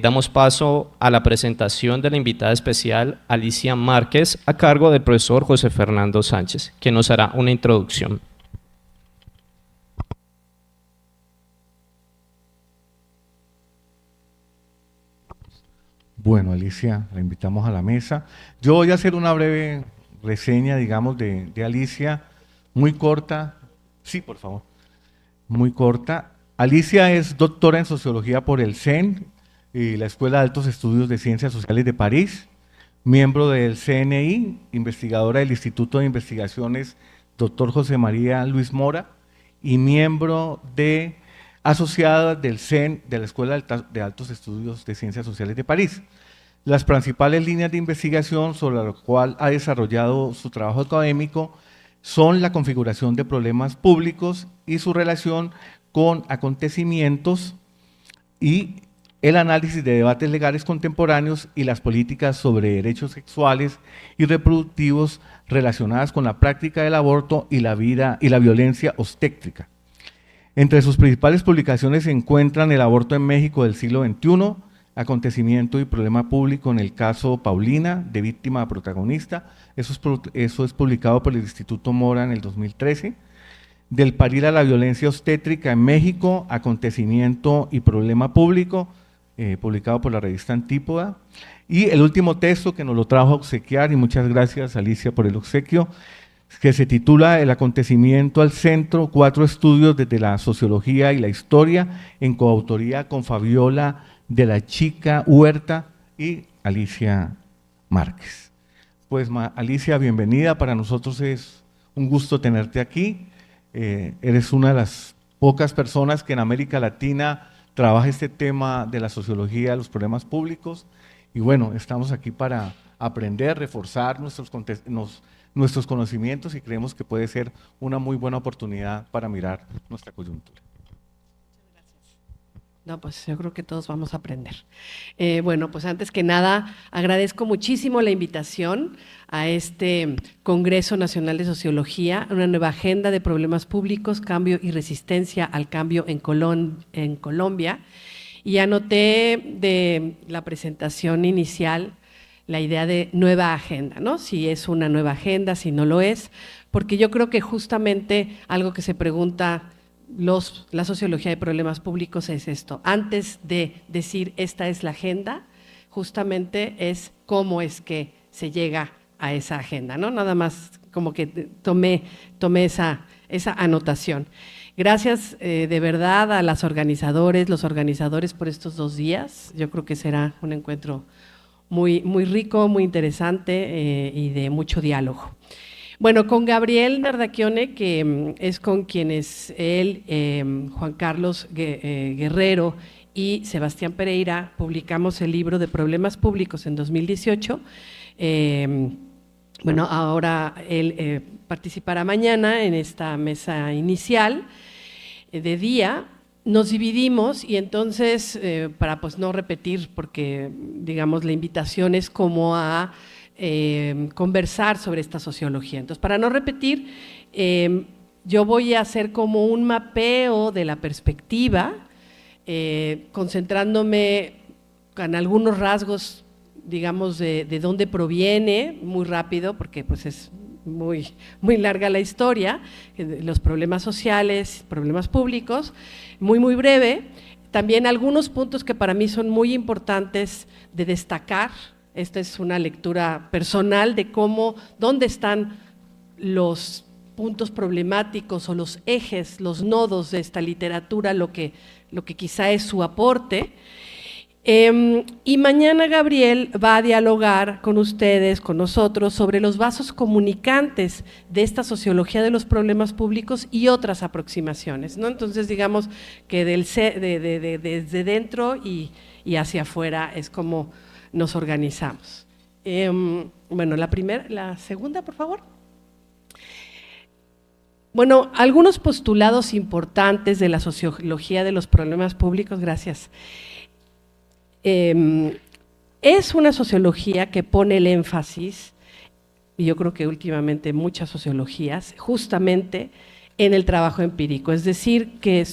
Damos paso a la presentación de la invitada especial, Alicia Márquez, a cargo del profesor José Fernando Sánchez, que nos hará una introducción. Bueno, Alicia, la invitamos a la mesa. Yo voy a hacer una breve reseña, digamos, de Alicia, muy corta. Sí, por favor. Muy corta. Alicia es doctora en Sociología por el CEN y la Escuela de Altos Estudios de Ciencias Sociales de París, miembro del CNI, investigadora del Instituto de Investigaciones Dr. José María Luis Mora y miembro asociada del CEN, de la Escuela de Altos Estudios de Ciencias Sociales de París. Las principales líneas de investigación sobre las cuales ha desarrollado su trabajo académico son la configuración de problemas públicos y su relación con acontecimientos y el análisis de debates legales contemporáneos y las políticas sobre derechos sexuales y reproductivos relacionadas con la práctica del aborto y la violencia obstétrica. Entre sus principales publicaciones se encuentran El aborto en México del siglo XXI, Acontecimiento y problema público en el caso Paulina, de víctima a protagonista. Eso es publicado por el Instituto Mora en el 2013. Del paril a la violencia obstétrica en México, Acontecimiento y problema público, publicado por la revista Antípoda. Y el último texto que nos lo trajo a obsequiar, y muchas gracias Alicia por el obsequio, que se titula El acontecimiento al centro, 4 estudios desde la sociología y la historia, en coautoría con Fabiola de la Chica Huerta y Alicia Márquez. Pues Alicia, bienvenida, para nosotros es un gusto tenerte aquí. Eres una de las pocas personas que en América Latina trabaja este tema de la sociología de los problemas públicos y bueno, estamos aquí para aprender, reforzar nuestros conocimientos y creemos que puede ser una muy buena oportunidad para mirar nuestra coyuntura. No, pues yo creo que todos vamos a aprender. Bueno, pues antes que nada, agradezco muchísimo la invitación a este Congreso Nacional de Sociología, una nueva agenda de problemas públicos, cambio y resistencia al cambio en Colombia. Y anoté de la presentación inicial la idea de nueva agenda, ¿no? Si es una nueva agenda, si no lo es, porque yo creo que justamente algo que se pregunta la sociología de problemas públicos es esto. Antes de decir esta es la agenda, justamente es cómo es que se llega a esa agenda, ¿no? Nada más como que tomé esa anotación. Gracias de verdad a los organizadores por estos 2 días. Yo creo que será un encuentro muy, muy rico, muy interesante y de mucho diálogo. Bueno, con Gabriel Nardachione, que es con quienes él, Juan Carlos Guerrero y Sebastián Pereira publicamos el libro de Problemas Públicos en 2018. Bueno, ahora él participará mañana en esta mesa inicial de día. Nos dividimos y entonces, para pues no repetir, porque digamos la invitación es como a conversar sobre esta sociología. Entonces, para no repetir, yo voy a hacer como un mapeo de la perspectiva, concentrándome en algunos rasgos, digamos, de dónde proviene, muy rápido, porque pues es muy, muy larga la historia, los problemas sociales, problemas públicos, muy, muy breve. También algunos puntos que para mí son muy importantes de destacar. Esta es una lectura personal de dónde están los puntos problemáticos o los ejes, los nodos de esta literatura, lo que quizá es su aporte. Y mañana Gabriel va a dialogar con ustedes, con nosotros, sobre los vasos comunicantes de esta sociología de los problemas públicos y otras aproximaciones, ¿no? Entonces, digamos que desde dentro y hacia afuera es como nos organizamos. Bueno, la segunda, por favor. Bueno, algunos postulados importantes de la sociología de los problemas públicos, gracias. Es una sociología que pone el énfasis, y yo creo que últimamente muchas sociologías, justamente en el trabajo empírico, es decir, que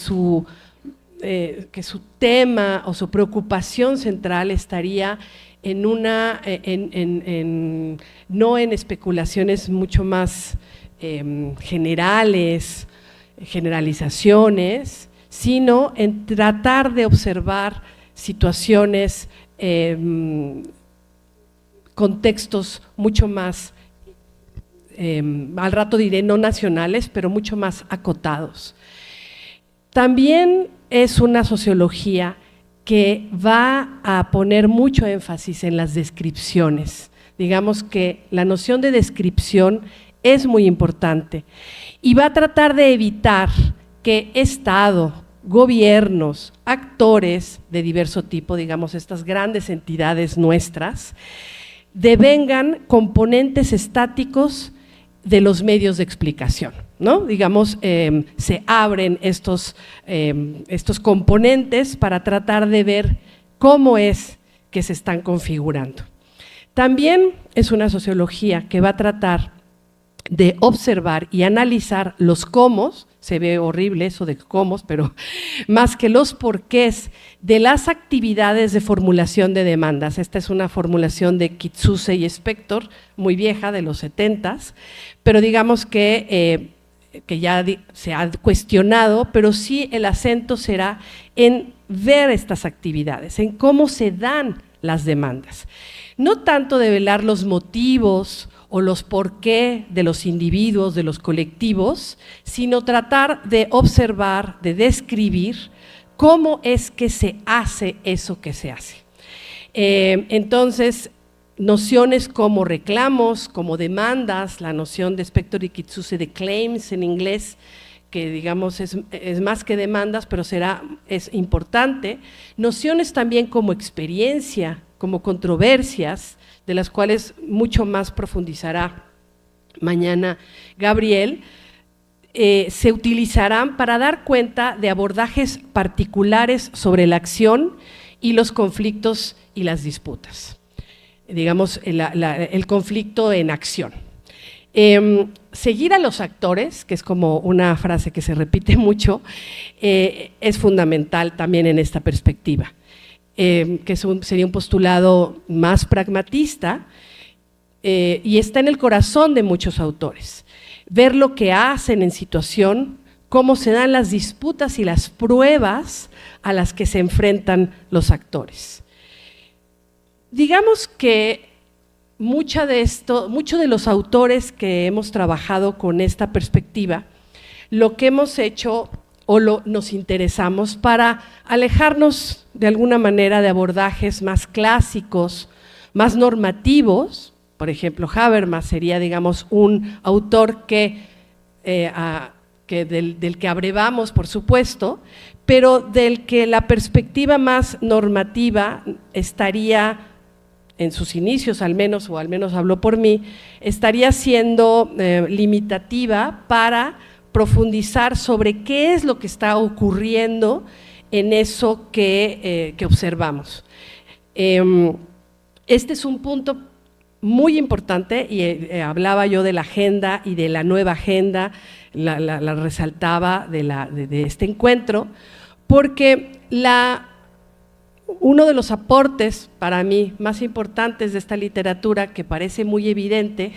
que su tema o su preocupación central estaría en no en especulaciones mucho más generalizaciones, sino en tratar de observar situaciones, contextos mucho más, al rato diré no nacionales, pero mucho más acotados. También es una sociología que va a poner mucho énfasis en las descripciones. Digamos que la noción de descripción es muy importante y va a tratar de evitar que Estado, gobiernos, actores de diverso tipo, digamos estas grandes entidades nuestras, devengan componentes estáticos de los medios de explicación, ¿no? Digamos, se abren estos componentes para tratar de ver cómo es que se están configurando. También es una sociología que va a tratar de observar y analizar los cómo, se ve horrible eso de cómo, pero más que los porqués de las actividades de formulación de demandas. Esta es una formulación de Kitsuse y Spector, muy vieja, de los 70s, pero digamos que ya se ha cuestionado, pero sí el acento será en ver estas actividades, en cómo se dan las demandas. No tanto develar los motivos o los por qué de los individuos, de los colectivos, sino tratar de observar, de describir cómo es que se hace eso que se hace. Entonces, nociones como reclamos, como demandas, la noción de Spector y Kitsuse de claims en inglés, que digamos es más que demandas, pero es importante. Nociones también como experiencia, como controversias, de las cuales mucho más profundizará mañana Gabriel, se utilizarán para dar cuenta de abordajes particulares sobre la acción y los conflictos y las disputas. Digamos, el conflicto en acción. Seguir a los actores, que es como una frase que se repite mucho, es fundamental también en esta perspectiva. Que sería un postulado más pragmatista y está en el corazón de muchos autores. Ver lo que hacen en situación, cómo se dan las disputas y las pruebas a las que se enfrentan los actores. Digamos que muchos de los autores que hemos trabajado con esta perspectiva, lo que hemos hecho nos interesamos para alejarnos de alguna manera de abordajes más clásicos, más normativos. Por ejemplo, Habermas sería, digamos, un autor del que abrevamos, por supuesto, pero del que la perspectiva más normativa estaría, en sus inicios al menos, o al menos habló por mí, estaría siendo limitativa para profundizar sobre qué es lo que está ocurriendo en eso que observamos. Este es un punto muy importante y hablaba yo de la agenda y de la nueva agenda, la resaltaba de este encuentro, porque uno de los aportes para mí más importantes de esta literatura, que parece muy evidente,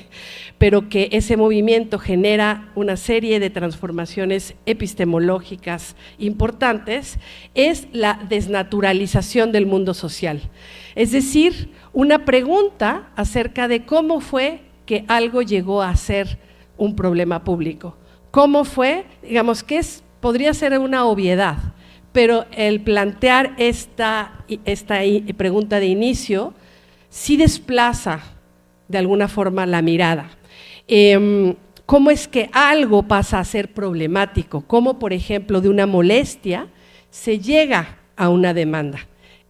pero que ese movimiento genera una serie de transformaciones epistemológicas importantes, es la desnaturalización del mundo social. Es decir, una pregunta acerca de cómo fue que algo llegó a ser un problema público. ¿Cómo fue? Digamos que podría ser una obviedad, pero el plantear esta pregunta de inicio sí desplaza de alguna forma la mirada. ¿Cómo es que algo pasa a ser problemático? ¿Cómo, por ejemplo, de una molestia se llega a una demanda?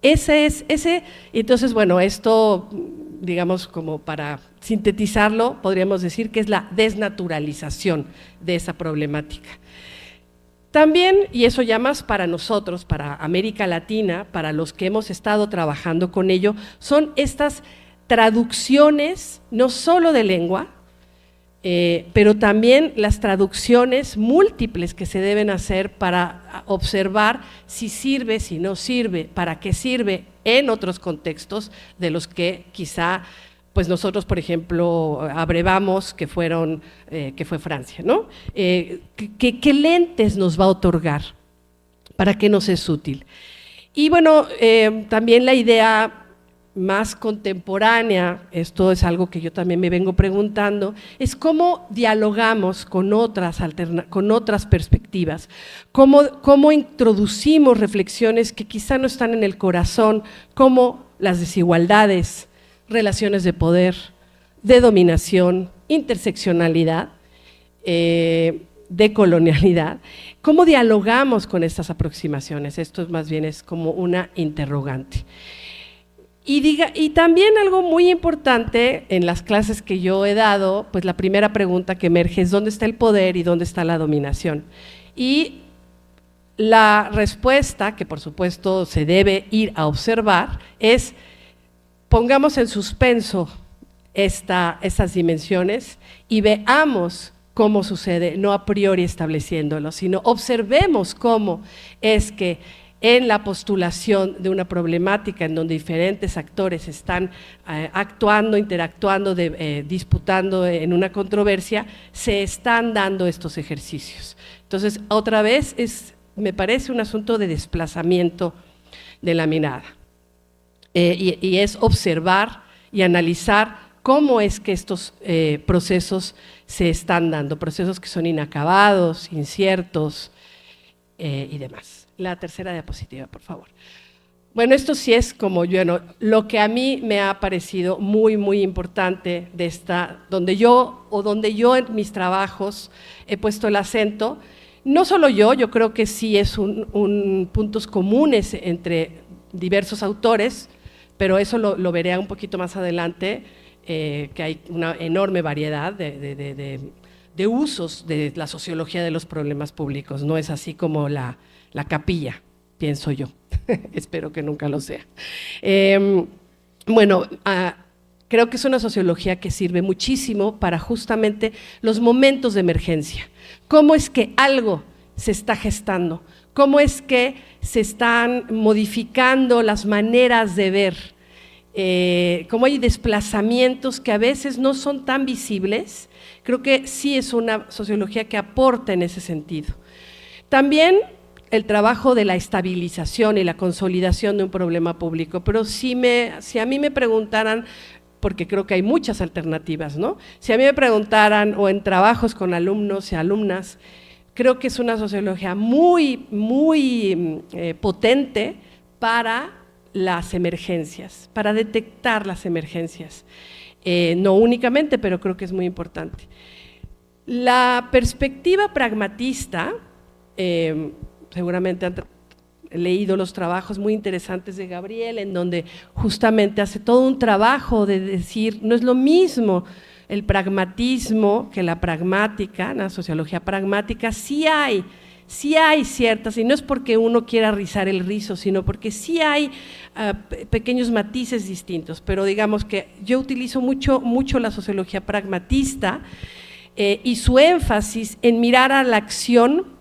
Entonces, bueno, esto, digamos, como para sintetizarlo, podríamos decir que es la desnaturalización de esa problemática. También, y eso ya más para nosotros, para América Latina, para los que hemos estado trabajando con ello, son estas traducciones, no solo de lengua, pero también las traducciones múltiples que se deben hacer para observar si sirve, si no sirve, para qué sirve en otros contextos de los que quizá pues nosotros, por ejemplo, abrevamos que fue Francia, ¿no? ¿Qué lentes nos va a otorgar? ¿Para qué nos es útil? Y bueno, también la idea más contemporánea, esto es algo que yo también me vengo preguntando, es cómo dialogamos con otras perspectivas, cómo introducimos reflexiones que quizá no están en el corazón, como las desigualdades, relaciones de poder, de dominación, interseccionalidad, de colonialidad. ¿Cómo dialogamos con estas aproximaciones? Esto más bien es como una interrogante. Y también algo muy importante en las clases que yo he dado, pues la primera pregunta que emerge es ¿dónde está el poder y dónde está la dominación? Y la respuesta, que por supuesto se debe ir a observar, es pongamos en suspenso estas dimensiones y veamos cómo sucede, no a priori estableciéndolo, sino observemos cómo es que en la postulación de una problemática en donde diferentes actores están actuando, interactuando, disputando en una controversia, se están dando estos ejercicios. Entonces, otra vez, me parece un asunto de desplazamiento de la mirada. Y es observar y analizar cómo es que estos procesos se están dando, procesos que son inacabados, inciertos y demás. La tercera diapositiva, por favor. Bueno, esto sí es como lo que a mí me ha parecido muy, muy importante de donde yo en mis trabajos he puesto el acento. No solo yo creo que sí es un puntos comunes entre diversos autores, pero eso lo veré un poquito más adelante, que hay una enorme variedad de usos de la sociología de los problemas públicos, no es así como la capilla, pienso yo, espero que nunca lo sea. Bueno, creo que es una sociología que sirve muchísimo para justamente los momentos de emergencia, cómo es que algo se está gestando, cómo es que se están modificando las maneras de ver, cómo hay desplazamientos que a veces no son tan visibles. Creo que sí es una sociología que aporta en ese sentido. También el trabajo de la estabilización y la consolidación de un problema público, pero si a mí me preguntaran, porque creo que hay muchas alternativas, ¿no? Si a mí me preguntaran, o en trabajos con alumnos y alumnas, creo que es una sociología muy, muy potente para las emergencias, para detectar las emergencias. No únicamente, pero creo que es muy importante. La perspectiva pragmatista, seguramente han leído los trabajos muy interesantes de Gabriel, en donde justamente hace todo un trabajo de decir, no es lo mismo el pragmatismo que la pragmática, la sociología pragmática, sí hay ciertas, y no es porque uno quiera rizar el rizo, sino porque sí hay pequeños matices distintos, pero digamos que yo utilizo mucho la sociología pragmatista y su énfasis en mirar a la acción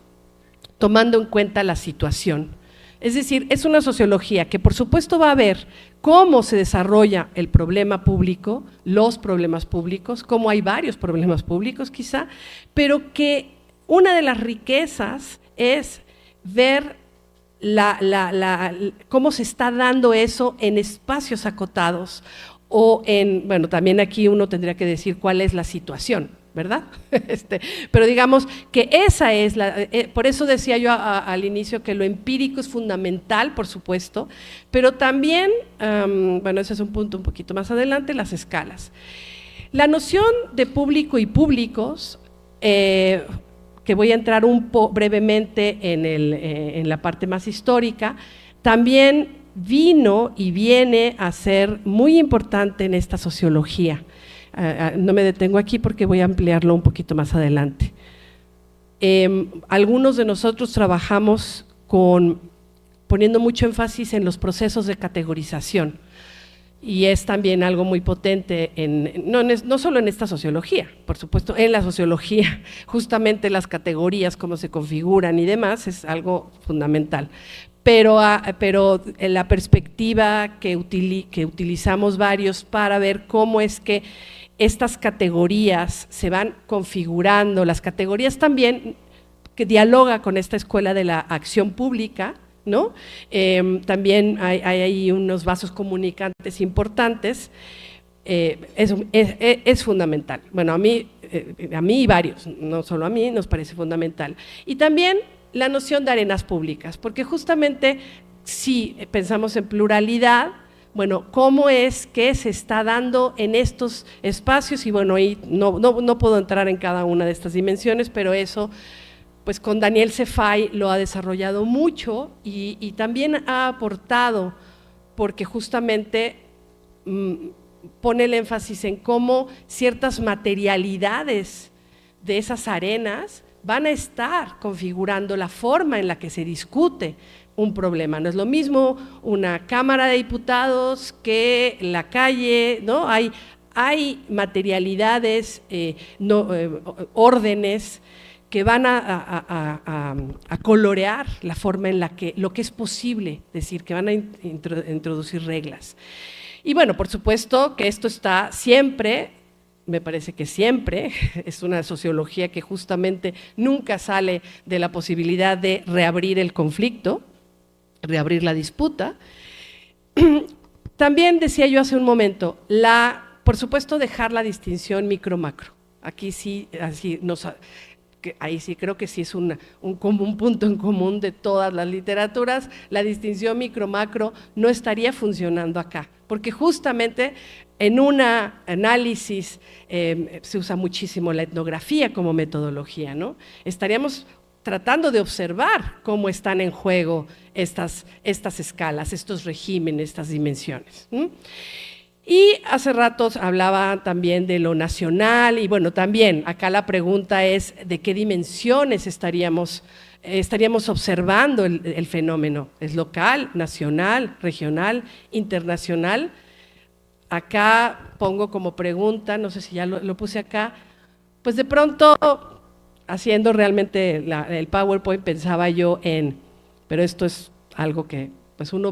tomando en cuenta la situación. Es decir, es una sociología que por supuesto va a ver cómo se desarrolla el problema público, los problemas públicos, cómo hay varios problemas públicos quizá, pero que una de las riquezas es ver cómo se está dando eso en espacios acotados o bueno, también aquí uno tendría que decir cuál es la situación, ¿verdad? Pero digamos que esa es por eso decía yo al inicio que lo empírico es fundamental, por supuesto, pero también, bueno, ese es un punto un poquito más adelante, las escalas. La noción de público y públicos, que voy a entrar brevemente en la parte más histórica, también vino y viene a ser muy importante en esta sociología. No me detengo aquí porque voy a ampliarlo un poquito más adelante. Algunos de nosotros trabajamos poniendo mucho énfasis en los procesos de categorización y es también algo muy potente, no solo en esta sociología, por supuesto, en la sociología, justamente las categorías, cómo se configuran y demás, es algo fundamental. Pero en la perspectiva que utilizamos varios para ver cómo es que estas categorías se van configurando, las categorías también que dialoga con esta escuela de la acción pública, ¿no? También hay ahí unos vasos comunicantes importantes, es fundamental. Bueno, a mí y varios, no solo a mí, nos parece fundamental. Y también la noción de arenas públicas, porque justamente si pensamos en pluralidad, bueno, ¿cómo es que se está dando en estos espacios? Y bueno, ahí no puedo entrar en cada una de estas dimensiones, pero eso, pues con Daniel Cefay lo ha desarrollado mucho y también ha aportado, porque justamente pone el énfasis en cómo ciertas materialidades de esas arenas van a estar configurando la forma en la que se discute un problema. No es lo mismo una Cámara de Diputados que la calle, ¿no? Hay materialidades, órdenes que van a colorear la forma en la que, lo que es posible decir, que van a introducir reglas. Y bueno, por supuesto que esto está siempre, me parece que siempre, es una sociología que justamente nunca sale de la posibilidad de reabrir el conflicto, reabrir la disputa. También decía yo hace un momento, por supuesto dejar la distinción micro-macro. Aquí sí, ahí sí creo que sí es un punto en común de todas las literaturas, la distinción micro-macro no estaría funcionando acá, porque justamente en un análisis se usa muchísimo la etnografía como metodología, ¿no? Estaríamos tratando de observar cómo están en juego estas escalas, estos regímenes, estas dimensiones. Y hace rato hablaba también de lo nacional y bueno, también acá la pregunta es de qué dimensiones estaríamos observando el fenómeno. ¿Es local, nacional, regional, internacional? Acá pongo como pregunta, no sé si ya lo puse acá, pues de pronto haciendo realmente el PowerPoint pensaba yo pero esto es algo que pues uno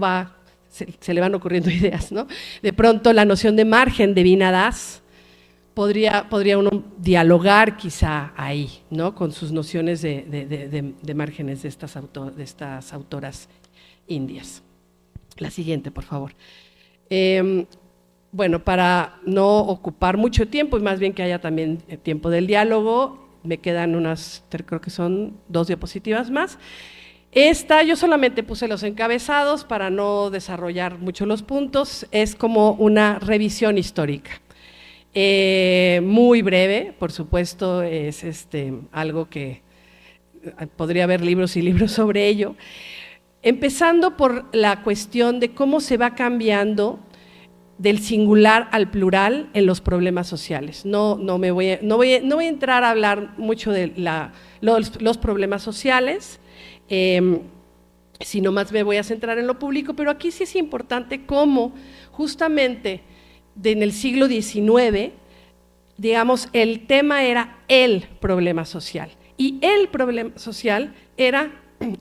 se le van ocurriendo ideas, ¿no? De pronto la noción de margen de Vinadas podría uno dialogar quizá ahí, ¿no? Con sus nociones de márgenes de estas autoras indias. La siguiente, por favor. Bueno, para no ocupar mucho tiempo y más bien que haya también tiempo del diálogo, me quedan creo que son 2 diapositivas más. Yo solamente puse los encabezados para no desarrollar mucho los puntos, es como una revisión histórica. Muy breve, por supuesto, es algo que podría haber libros y libros sobre ello. Empezando por la cuestión de cómo se va cambiando del singular al plural en los problemas sociales. No voy a entrar a hablar mucho de los problemas sociales, sino más me voy a centrar en lo público, pero aquí sí es importante cómo justamente en el siglo XIX, digamos, el tema era el problema social, y el problema social era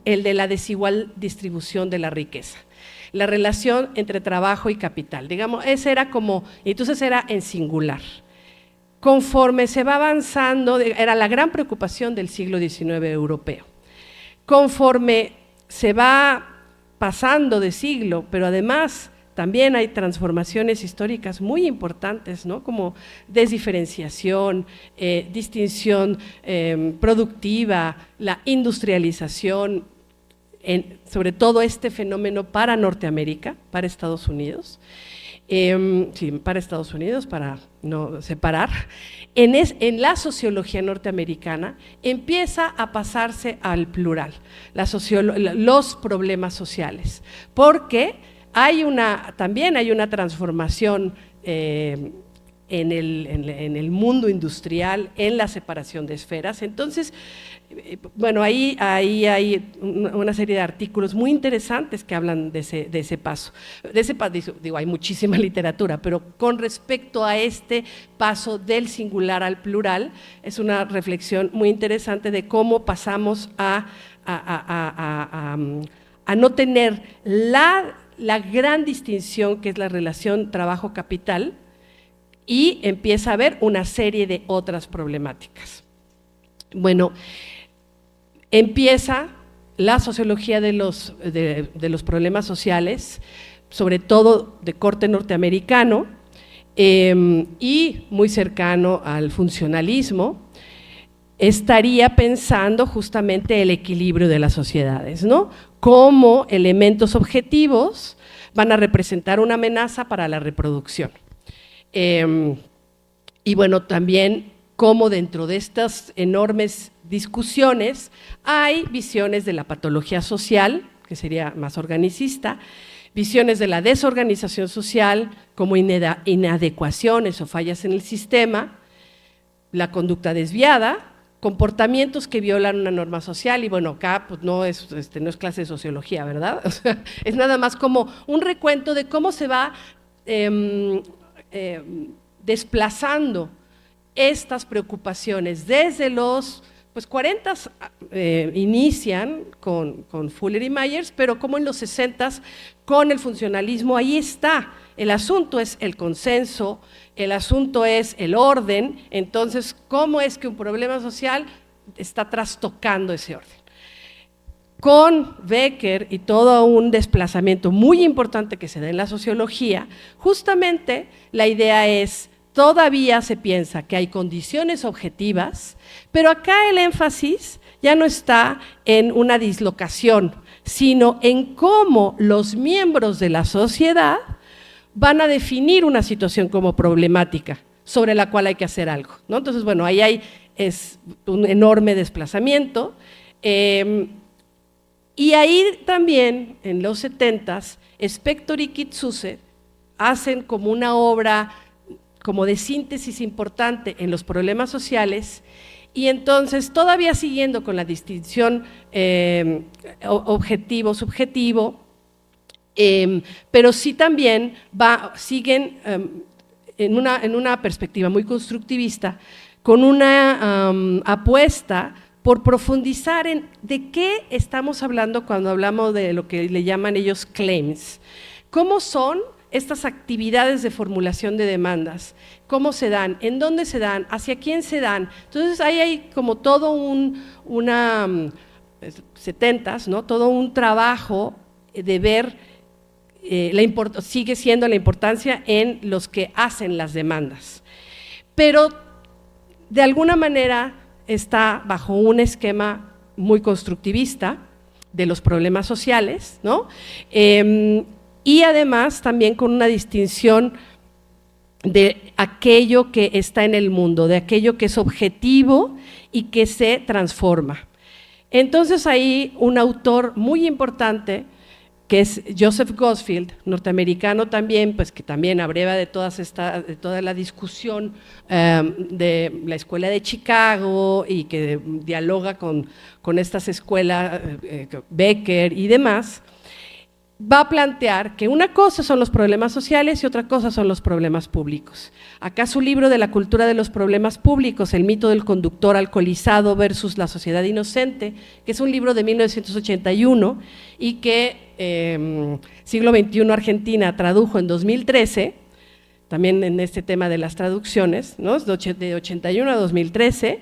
el de la desigual distribución de la riqueza, la relación entre trabajo y capital, digamos, entonces era en singular. Conforme se va avanzando, era la gran preocupación del siglo XIX europeo. Conforme se va pasando de siglo, pero además también hay transformaciones históricas muy importantes, ¿no? Como desdiferenciación, distinción productiva, la industrialización, sobre todo este fenómeno para Norteamérica, para Estados Unidos, para no separar, en la sociología norteamericana empieza a pasarse al plural, los problemas sociales, porque también hay una transformación en el mundo industrial, en la separación de esferas. Entonces, bueno, ahí hay una serie de artículos muy interesantes que hablan de ese paso. Digo, hay muchísima literatura, pero con respecto a este paso del singular al plural, es una reflexión muy interesante de cómo pasamos a no tener la gran distinción que es la relación trabajo-capital, y empieza a haber una serie de otras problemáticas. Bueno, empieza la sociología de los problemas sociales, sobre todo de corte norteamericano, y muy cercano al funcionalismo. Estaría pensando justamente el equilibrio de las sociedades, ¿no? Cómo elementos objetivos van a representar una amenaza para la reproducción. Y bueno, también cómo dentro de estas enormes discusiones hay visiones de la patología social, que sería más organicista, visiones de la desorganización social como inadecuaciones o fallas en el sistema, la conducta desviada, comportamientos que violan una norma social. Y bueno, acá pues no es clase de sociología, ¿verdad? O sea, es nada más como un recuento de cómo se va desplazando estas preocupaciones desde los 40 inician con Fuller y Myers, pero como en los 60 con el funcionalismo, ahí está. El asunto es el consenso, el asunto es el orden. Entonces, ¿cómo es que un problema social está trastocando ese orden? Con Becker y todo un desplazamiento muy importante que se da en la sociología, justamente la idea es, todavía se piensa que hay condiciones objetivas, pero acá el énfasis ya no está en una dislocación, sino en cómo los miembros de la sociedad van a definir una situación como problemática, sobre la cual hay que hacer algo, ¿no? Entonces, bueno, ahí es un enorme desplazamiento. Y ahí también, en los 70s, Spector y Kitsuse hacen como una obra como de síntesis importante en los problemas sociales, y entonces todavía siguiendo con la distinción objetivo-subjetivo, pero sí también siguen en una perspectiva muy constructivista, con una apuesta por profundizar en de qué estamos hablando cuando hablamos de lo que le llaman ellos claims. ¿Cómo son estas actividades de formulación de demandas? ¿Cómo se dan? ¿En dónde se dan? ¿Hacia quién se dan? Entonces ahí hay como todo 70s, ¿no? Todo un trabajo de ver, sigue siendo la importancia en los que hacen las demandas. Pero de alguna manera está bajo un esquema muy constructivista de los problemas sociales, ¿no? Y además también con una distinción de aquello que está en el mundo, de aquello que es objetivo y que se transforma. Entonces ahí un autor muy importante, que es Joseph Gosfield, norteamericano también, pues que también abreva de toda la discusión de la escuela de Chicago y que dialoga con estas escuelas, Becker y demás, va a plantear que una cosa son los problemas sociales y otra cosa son los problemas públicos. Acá su libro de la cultura de los problemas públicos, el mito del conductor alcoholizado versus la sociedad inocente, que es un libro de 1981 y que Siglo XXI Argentina tradujo en 2013, también en este tema de las traducciones, ¿no? De 81 a 2013,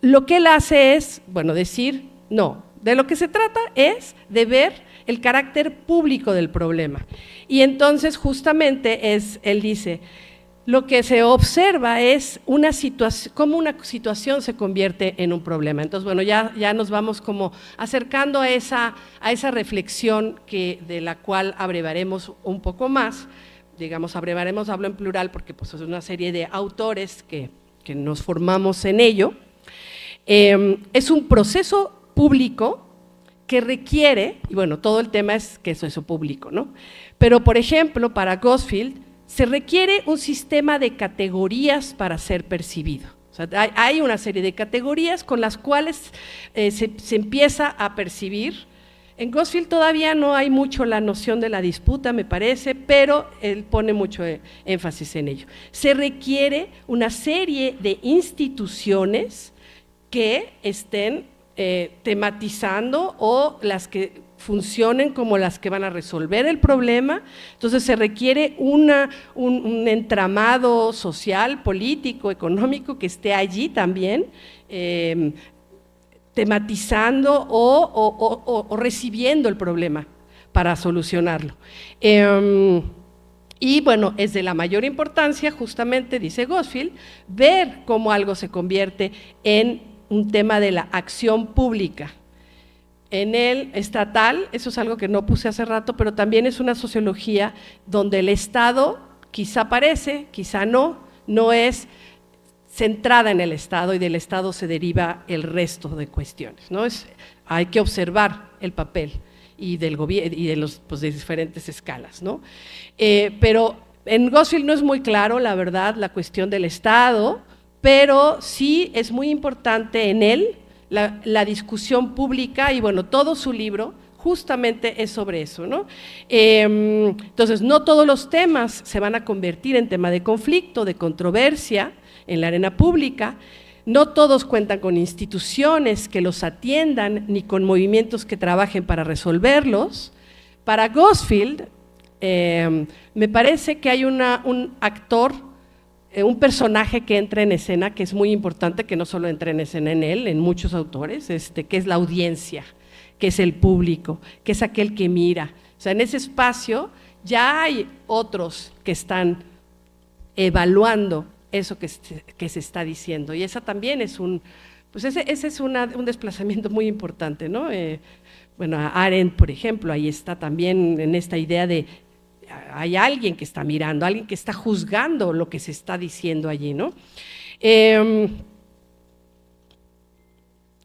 lo que él hace es, bueno, decir, no, de lo que se trata es de ver el carácter público del problema. Y entonces justamente él dice, lo que se observa es cómo una situación se convierte en un problema. Entonces, bueno, ya nos vamos como acercando a esa reflexión de la cual abrevaremos un poco más. Digamos, abrevaremos, hablo en plural porque pues, es una serie de autores que nos formamos en ello. Es un proceso público que requiere, y bueno, todo el tema es que eso es público, ¿no? Pero, por ejemplo, para Gosfield se requiere un sistema de categorías para ser percibido. O sea, hay una serie de categorías con las cuales se empieza a percibir. En Gosfield todavía no hay mucho la noción de la disputa, me parece, pero él pone mucho énfasis en ello. Se requiere una serie de instituciones que estén tematizando o las que funcionen como las que van a resolver el problema. Entonces se requiere un entramado social, político, económico que esté allí también, tematizando o recibiendo el problema para solucionarlo. Y bueno, es de la mayor importancia, justamente, dice Gosfield, ver cómo algo se convierte en un tema de la acción pública. En el estatal, eso es algo que no puse hace rato, pero también es una sociología donde el Estado, quizá parece, quizá no es centrada en el Estado y del Estado se deriva el resto de cuestiones, ¿no? Hay que observar el papel y del gobierno y de los de diferentes escalas, ¿no? Pero en Gosfield no es muy claro, la verdad, la cuestión del Estado, pero sí es muy importante en él la discusión pública y bueno, todo su libro justamente es sobre eso, ¿no? Entonces, no todos los temas se van a convertir en tema de conflicto, de controversia en la arena pública, no todos cuentan con instituciones que los atiendan ni con movimientos que trabajen para resolverlos. Para Gosfield, me parece que hay un actor, un personaje que entra en escena, que es muy importante, que no solo entra en escena en él, en muchos autores, que es la audiencia, que es el público, que es aquel que mira. O sea, en ese espacio ya hay otros que están evaluando eso que se está diciendo, y esa también es ese es un desplazamiento muy importante, ¿no? Bueno, Arendt, por ejemplo, ahí está también en esta idea de hay alguien que está mirando, alguien que está juzgando lo que se está diciendo allí, ¿no?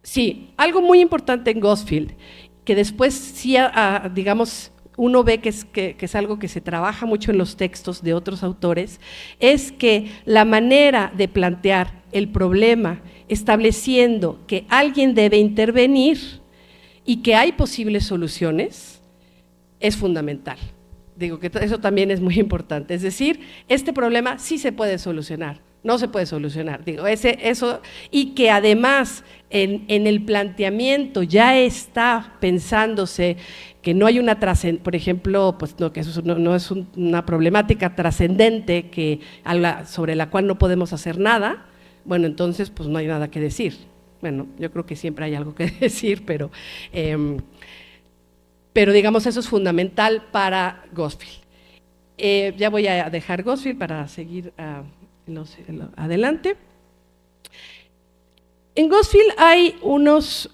Sí, algo muy importante en Gosfield, que después sí, digamos, uno ve que es algo que se trabaja mucho en los textos de otros autores, es que la manera de plantear el problema, estableciendo que alguien debe intervenir y que hay posibles soluciones, es fundamental. Digo que eso también es muy importante, es decir, este problema sí se puede solucionar, no se puede solucionar, digo, eso, y que además en el planteamiento ya está pensándose que no hay una trascendencia, por ejemplo, pues no, que eso no es una problemática trascendente sobre la cual no podemos hacer nada, bueno, entonces pues no hay nada que decir. Bueno, yo creo que siempre hay algo que decir, pero digamos eso es fundamental para Gosfield. Ya voy a dejar Gosfield para seguir adelante. En Gosfield hay unos,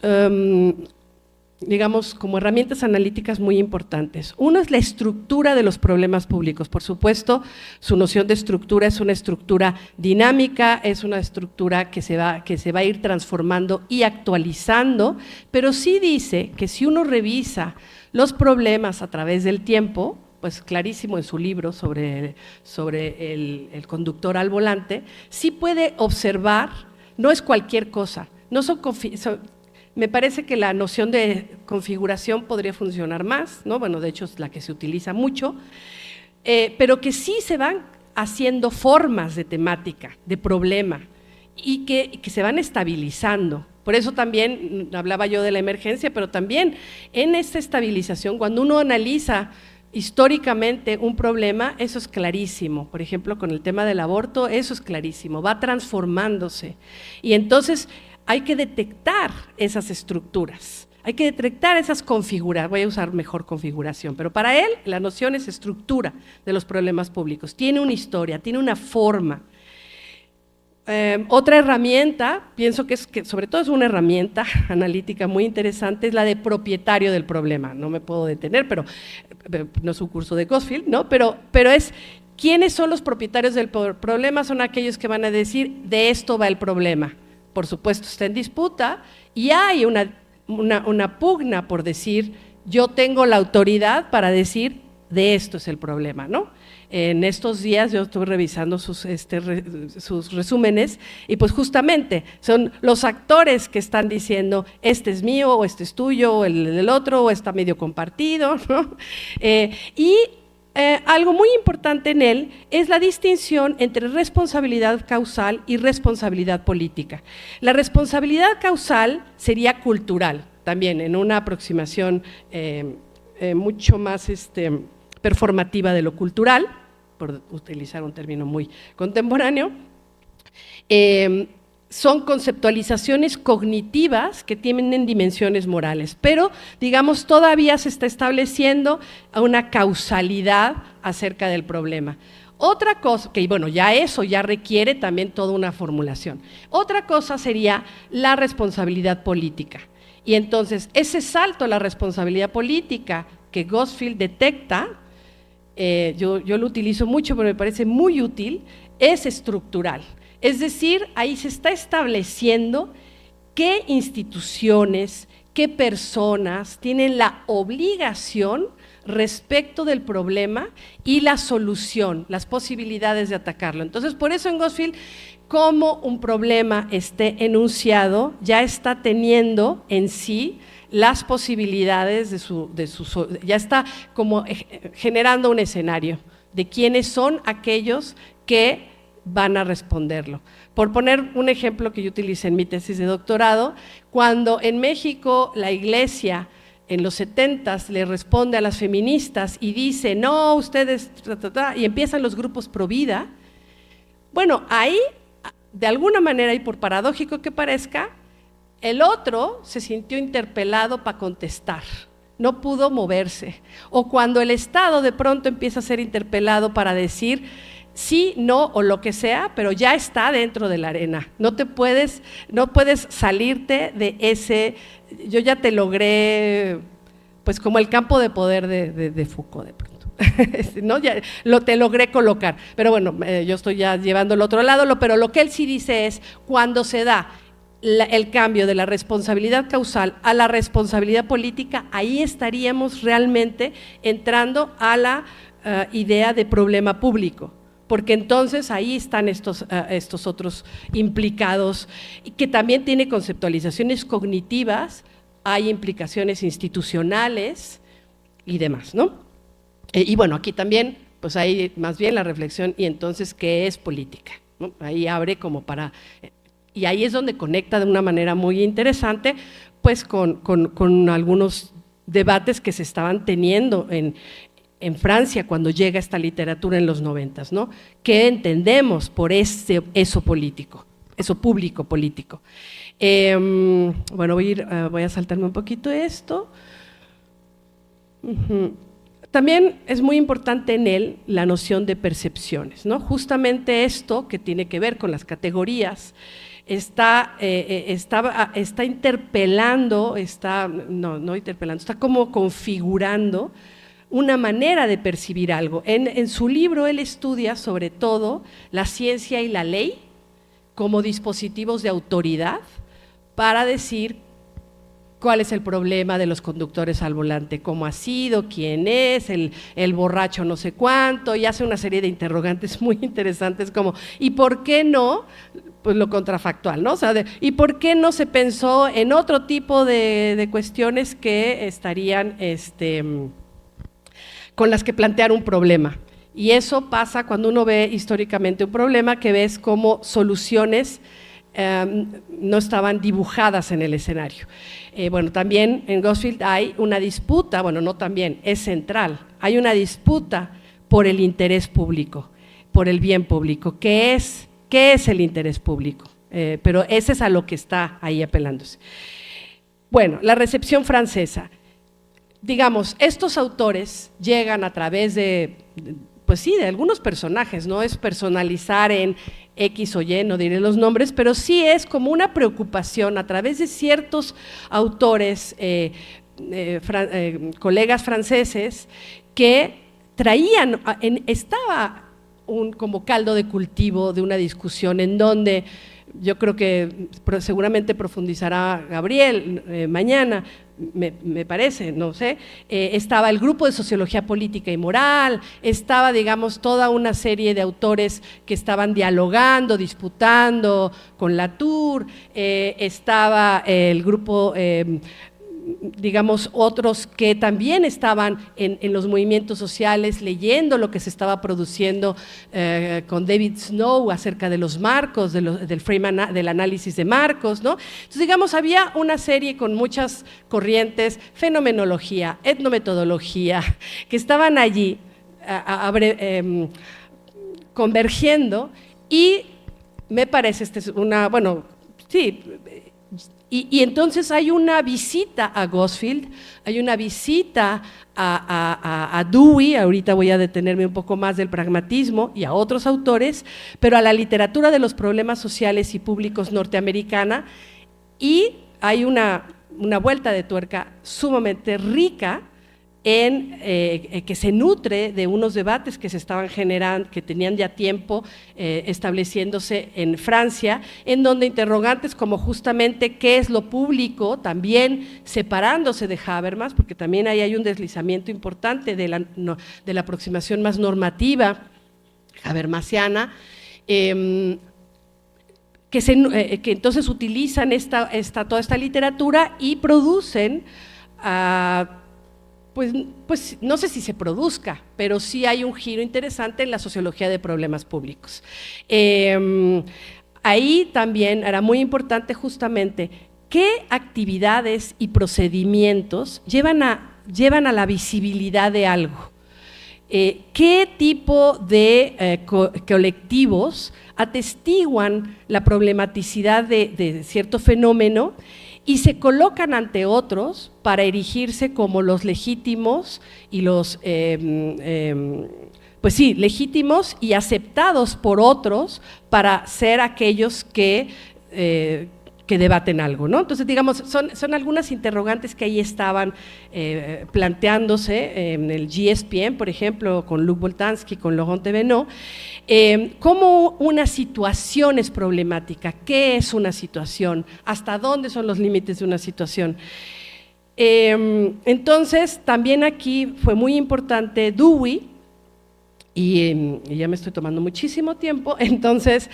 digamos, como herramientas analíticas muy importantes. Uno es la estructura de los problemas públicos. Por supuesto, su noción de estructura es una estructura dinámica, es una estructura que se va a ir transformando y actualizando, pero sí dice que si uno revisa los problemas a través del tiempo, pues clarísimo en su libro sobre el conductor al volante, sí puede observar, no es cualquier cosa, me parece que la noción de configuración podría funcionar más, ¿no? Bueno, de hecho es la que se utiliza mucho, pero que sí se van haciendo formas de temática, de problema, y que se van estabilizando. Por eso también hablaba yo de la emergencia, pero también en esta estabilización, cuando uno analiza históricamente un problema, eso es clarísimo. Por ejemplo, con el tema del aborto, eso es clarísimo, va transformándose. Y entonces hay que detectar esas estructuras, hay que detectar esas configuraciones, voy a usar mejor configuración, pero para él la noción es estructura de los problemas públicos, tiene una historia, tiene una forma. Otra herramienta, pienso que sobre todo es una herramienta analítica muy interesante, es la de propietario del problema. No me puedo detener, pero no es un curso de Gosfield, ¿no? Pero es, ¿quiénes son los propietarios del problema? Son aquellos que van a decir, de esto va el problema. Por supuesto está en disputa y hay una pugna por decir, yo tengo la autoridad para decir, de esto es el problema, ¿no? En estos días yo estuve revisando sus resúmenes y pues justamente son los actores que están diciendo este es mío o este es tuyo o el del otro o está medio compartido, ¿no? Algo muy importante en él es la distinción entre responsabilidad causal y responsabilidad política. La responsabilidad causal sería cultural, también en una aproximación mucho más performativa de lo cultural, por utilizar un término muy contemporáneo. Son conceptualizaciones cognitivas que tienen dimensiones morales, pero digamos todavía se está estableciendo una causalidad acerca del problema. Otra cosa, que bueno, ya eso ya requiere también toda una formulación. Otra cosa sería la responsabilidad política. Y entonces ese salto a la responsabilidad política que Gosfield detecta, yo lo utilizo mucho, pero me parece muy útil, es estructural. Es decir, ahí se está estableciendo qué instituciones, qué personas tienen la obligación respecto del problema y la solución, las posibilidades de atacarlo. Entonces, por eso en Gosfield, como un problema esté enunciado, ya está teniendo en sí las posibilidades ya está como generando un escenario de quiénes son aquellos que van a responderlo. Por poner un ejemplo que yo utilicé en mi tesis de doctorado, cuando en México la Iglesia en los 70s le responde a las feministas y dice, no, ustedes, y empiezan los grupos pro vida, bueno, ahí, de alguna manera, y por paradójico que parezca, el otro se sintió interpelado para contestar, no pudo moverse. O cuando el Estado de pronto empieza a ser interpelado para decir sí, no o lo que sea, pero ya está dentro de la arena. No puedes salirte de ese, yo ya te logré, pues como el campo de poder de Foucault de pronto. ¿No? Ya te logré colocar, pero bueno, yo estoy ya llevando al otro lado, pero lo que él sí dice es, cuando se da el cambio de la responsabilidad causal a la responsabilidad política, ahí estaríamos realmente entrando a la idea de problema público, porque entonces ahí están estos otros implicados, que también tiene conceptualizaciones cognitivas, hay implicaciones institucionales y demás, ¿no? Y bueno, aquí también, pues hay más bien la reflexión, y entonces, ¿qué es política? ¿No? Ahí abre como para… Y ahí es donde conecta de una manera muy interesante, pues con algunos debates que se estaban teniendo en Francia cuando llega esta literatura en los 90s, ¿no? ¿Qué entendemos por eso político, eso público político? Bueno, voy a saltarme un poquito esto. También es muy importante en él la noción de percepciones, ¿no? Justamente esto que tiene que ver con las categorías, está interpelando, está como configurando una manera de percibir algo. En su libro él estudia sobre todo la ciencia y la ley como dispositivos de autoridad para decir cuál es el problema de los conductores al volante, cómo ha sido, quién es, el borracho no sé cuánto, y hace una serie de interrogantes muy interesantes como, ¿y por qué no? Pues lo contrafactual, ¿no? O sea, ¿y por qué no se pensó en otro tipo de cuestiones que estarían con las que plantear un problema? Y eso pasa cuando uno ve históricamente un problema, que ves como soluciones no estaban dibujadas en el escenario. Bueno, también en Gosfield hay una disputa, bueno, no también, es central, hay una disputa por el interés público, por el bien público. ¿Qué es el interés público? Pero ese es a lo que está ahí apelándose. Bueno, la recepción francesa. Digamos, estos autores llegan a través de algunos personajes, no es personalizar en X o Y, no diré los nombres, pero sí es como una preocupación a través de ciertos autores, colegas franceses, que traían, estaba un como caldo de cultivo de una discusión en donde yo creo que seguramente profundizará Gabriel mañana, me parece, no sé, estaba el grupo de Sociología Política y Moral, estaba, digamos, toda una serie de autores que estaban dialogando, disputando con Latour, estaba el grupo digamos, otros que también estaban en los movimientos sociales leyendo lo que se estaba produciendo con David Snow acerca de los marcos, del frame del análisis de marcos, ¿no? Entonces, digamos, había una serie con muchas corrientes, fenomenología, etnometodología, que estaban allí convergiendo y me parece, bueno, sí. Y entonces hay una visita a Gosfield, hay una visita a Dewey, ahorita voy a detenerme un poco más del pragmatismo, y a otros autores, pero a la literatura de los problemas sociales y públicos norteamericana, y hay una vuelta de tuerca sumamente rica en que se nutre de unos debates que se estaban generando, que tenían ya tiempo estableciéndose en Francia, en donde interrogantes como justamente qué es lo público, también separándose de Habermas, porque también ahí hay un deslizamiento importante de la aproximación más normativa habermasiana, que entonces utilizan toda esta literatura y producen pues no sé si se produzca, pero sí hay un giro interesante en la sociología de problemas públicos. Ahí también era muy importante justamente qué actividades y procedimientos llevan a la visibilidad de algo. ¿Qué tipo de colectivos atestiguan la problematicidad de cierto fenómeno y se colocan ante otros para erigirse como los legítimos y los, pues sí, legítimos y aceptados por otros para ser aquellos que debaten algo, ¿no? Entonces, digamos, son algunas interrogantes que ahí estaban planteándose en el GSPN, por ejemplo, con Luc Boltanski, con Laurent Thévenot, cómo una situación es problemática, qué es una situación, hasta dónde son los límites de una situación. Entonces, también aquí fue muy importante Dewey, y ya me estoy tomando muchísimo tiempo, entonces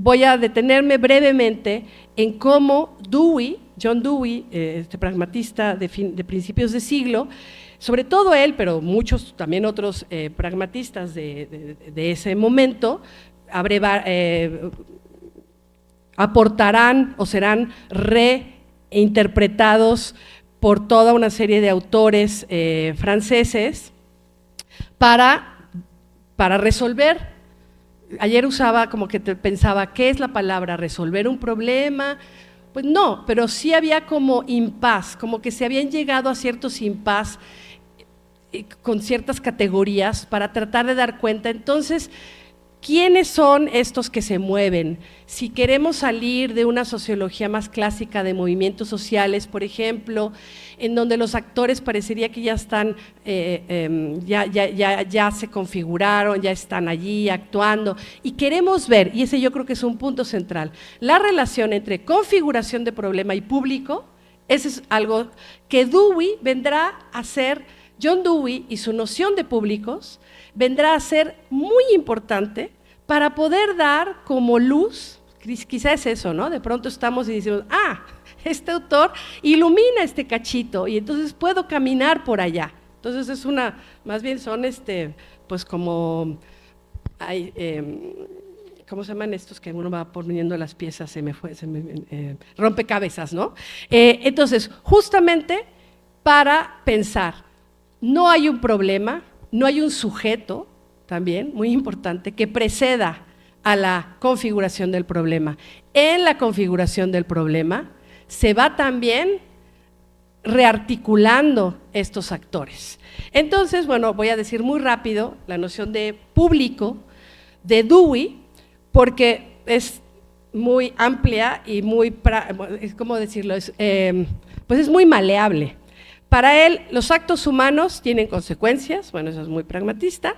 voy a detenerme brevemente en cómo Dewey, John Dewey, este pragmatista de principios de siglo, sobre todo él, pero muchos también otros pragmatistas de ese momento, aportarán o serán reinterpretados por toda una serie de autores franceses para resolver. Ayer usaba como que pensaba, ¿qué es la palabra? ¿Resolver un problema? Pues no, pero sí había como impas, como que se habían llegado a ciertos impas con ciertas categorías para tratar de dar cuenta. Entonces, ¿quiénes son estos que se mueven? Si queremos salir de una sociología más clásica de movimientos sociales, por ejemplo, en donde los actores parecería que ya están, ya se configuraron, ya están allí actuando, y queremos ver, y ese yo creo que es un punto central, la relación entre configuración de problema y público. Ese es algo que Dewey vendrá a ser, John Dewey y su noción de públicos vendrá a ser muy importante para poder dar como luz, quizá es eso, ¿no? De pronto estamos y decimos, este autor ilumina este cachito y entonces puedo caminar por allá. Entonces es más bien son pues como, ¿cómo se llaman estos que uno va poniendo las piezas? Rompecabezas, ¿no? Entonces, justamente para pensar, no hay un problema, no hay un sujeto, también, muy importante, que preceda a la configuración del problema. En la configuración del problema se va también rearticulando estos actores. Entonces, bueno, voy a decir muy rápido la noción de público de Dewey, porque es muy amplia y muy, ¿cómo decirlo? Pues es muy maleable. Para él, los actos humanos tienen consecuencias, bueno, eso es muy pragmatista,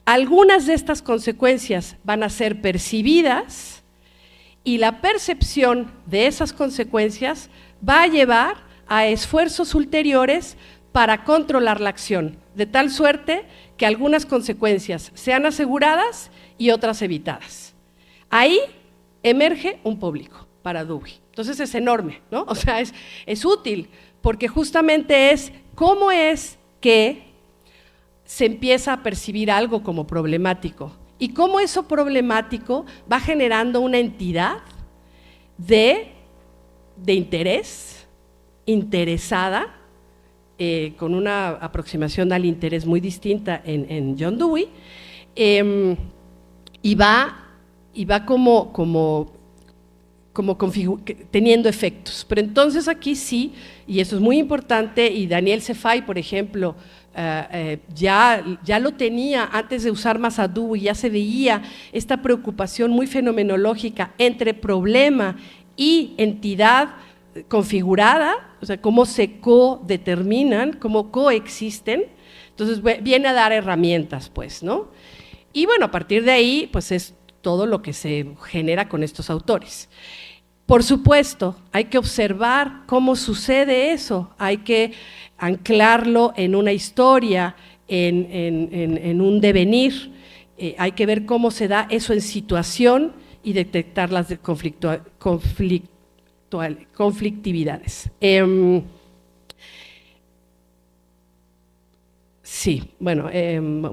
Algunas de estas consecuencias van a ser percibidas y la percepción de esas consecuencias va a llevar a esfuerzos ulteriores para controlar la acción, de tal suerte que algunas consecuencias sean aseguradas y otras evitadas. Ahí emerge un público para Dewey. Entonces es enorme, ¿no? O sea, es útil, porque justamente es cómo es que se empieza a percibir algo como problemático y cómo eso problemático va generando una entidad de interés, interesada, con una aproximación al interés muy distinta en John Dewey, y va como teniendo efectos. Pero entonces aquí sí, y eso es muy importante, y Daniel Sefai, por ejemplo, ya lo tenía antes de usar más a Dewey, ya se veía esta preocupación muy fenomenológica entre problema y entidad configurada, o sea, cómo se codeterminan, cómo coexisten. Entonces viene a dar herramientas, pues, ¿no? Y bueno, a partir de ahí, pues es todo lo que se genera con estos autores. Por supuesto, hay que observar cómo sucede eso, hay que anclarlo en una historia, en un devenir, hay que ver cómo se da eso en situación y detectar las conflictividades. Sí, bueno,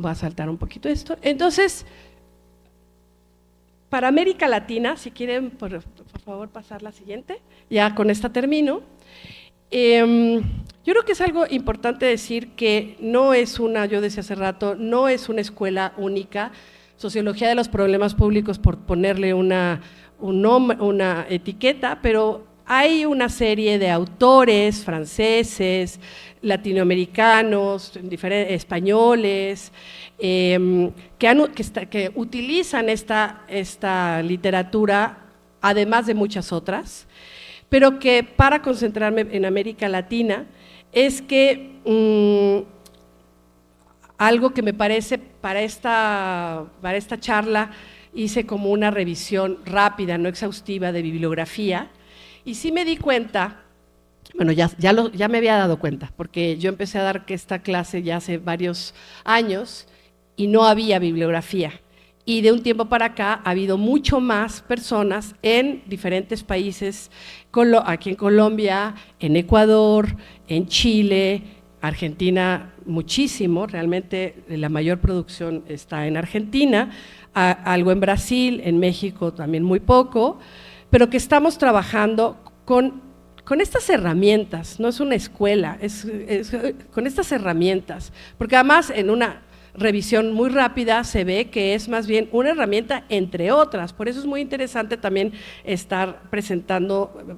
voy a saltar un poquito esto. Entonces, para América Latina, si quieren, por favor, pasar la siguiente, ya con esta termino. Yo creo que es algo importante decir que no es yo decía hace rato, no es una escuela única, sociología de los problemas públicos, por ponerle una etiqueta, pero hay una serie de autores franceses, latinoamericanos, españoles, que utilizan esta literatura, además de muchas otras, pero que, para concentrarme en América Latina, es que algo que me parece para esta charla hice como una revisión rápida, no exhaustiva, de bibliografía, y sí me di cuenta, bueno, ya me había dado cuenta, porque yo empecé a dar esta clase ya hace varios años y no había bibliografía. Y de un tiempo para acá ha habido mucho más personas en diferentes países, aquí en Colombia, en Ecuador, en Chile, Argentina muchísimo, realmente la mayor producción está en Argentina, algo en Brasil, en México también muy poco, pero que estamos trabajando con estas herramientas, no es una escuela, con estas herramientas, porque además en una revisión muy rápida se ve que es más bien una herramienta entre otras, por eso es muy interesante también estar presentando,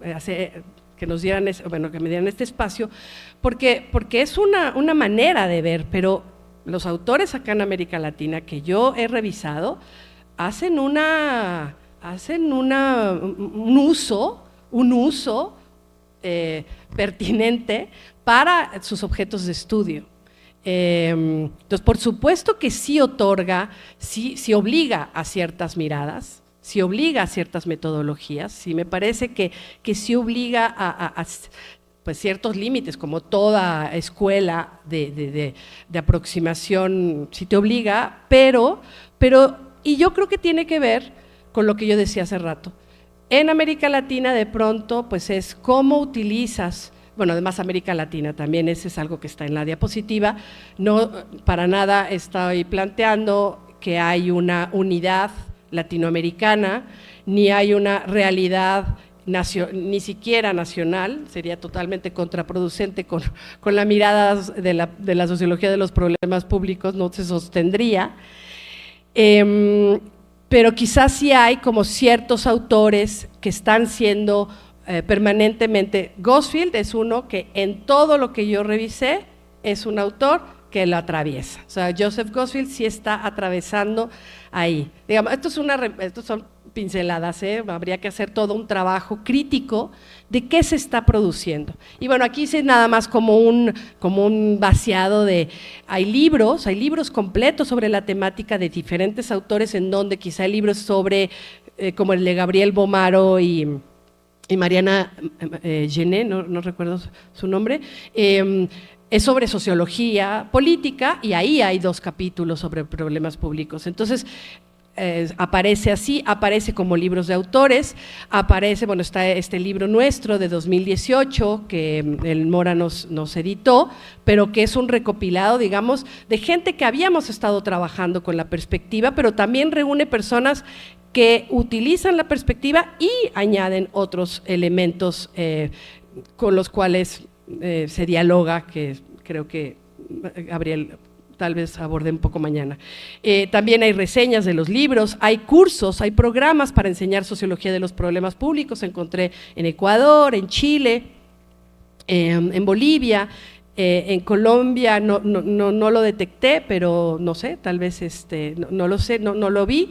que nos dieran, que me dieran este espacio, porque es una manera de ver, pero los autores acá en América Latina que yo he revisado hacen un uso pertinente para sus objetos de estudio. Entonces, por supuesto que sí otorga, sí obliga a ciertas miradas, sí obliga a ciertas metodologías, sí me parece que sí obliga a pues ciertos límites, como toda escuela de aproximación, sí te obliga, pero y yo creo que tiene que ver con lo que yo decía hace rato. En América Latina, de pronto, pues es cómo utilizas, bueno, además América Latina también, ese es algo que está en la diapositiva, no para nada estoy planteando que hay una unidad latinoamericana, ni hay una realidad ni siquiera nacional, sería totalmente contraproducente con la mirada de la sociología de los problemas públicos, no se sostendría, pero quizás sí hay como ciertos autores que están siendo permanentemente. Gosfield es uno que en todo lo que yo revisé es un autor que lo atraviesa, o sea, Joseph Gosfield sí está atravesando ahí. Digamos, estos son pinceladas, habría que hacer todo un trabajo crítico de qué se está produciendo. Y bueno, aquí hice nada más como un vaciado hay libros completos sobre la temática de diferentes autores, en donde quizá hay libros sobre, como el de Gabriel Bomaro y Mariana Gené, no recuerdo su nombre, es sobre sociología política, y ahí hay 2 capítulos sobre problemas públicos. Entonces, aparece así, aparece como libros de autores, aparece, bueno, está este libro nuestro de 2018 que el Mora nos editó, pero que es un recopilado, digamos, de gente que habíamos estado trabajando con la perspectiva, pero también reúne personas que utilizan la perspectiva y añaden otros elementos con los cuales se dialoga, que creo que Gabriel tal vez aborde un poco mañana. También hay reseñas de los libros, hay cursos, hay programas para enseñar sociología de los problemas públicos, encontré en Ecuador, en Chile, en Bolivia, en Colombia no lo detecté, pero no sé, tal vez no lo sé, no lo vi,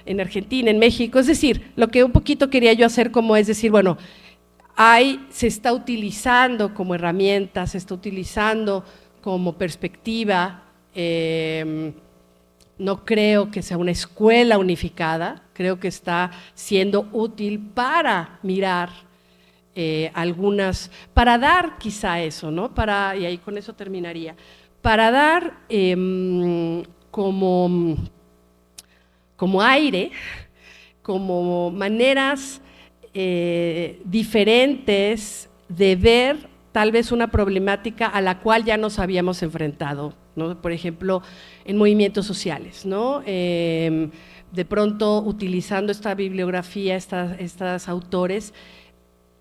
en Argentina, en México. Es decir, lo que un poquito quería yo hacer como es decir, bueno, se está utilizando como herramienta, se está utilizando como perspectiva. No creo que sea una escuela unificada, creo que está siendo útil para mirar para dar quizá eso, ¿no? Y ahí con eso terminaría, para dar como aire, como maneras diferentes de ver tal vez una problemática a la cual ya nos habíamos enfrentado, ¿no? Por ejemplo, en movimientos sociales, ¿no? De pronto, utilizando esta bibliografía, estos autores,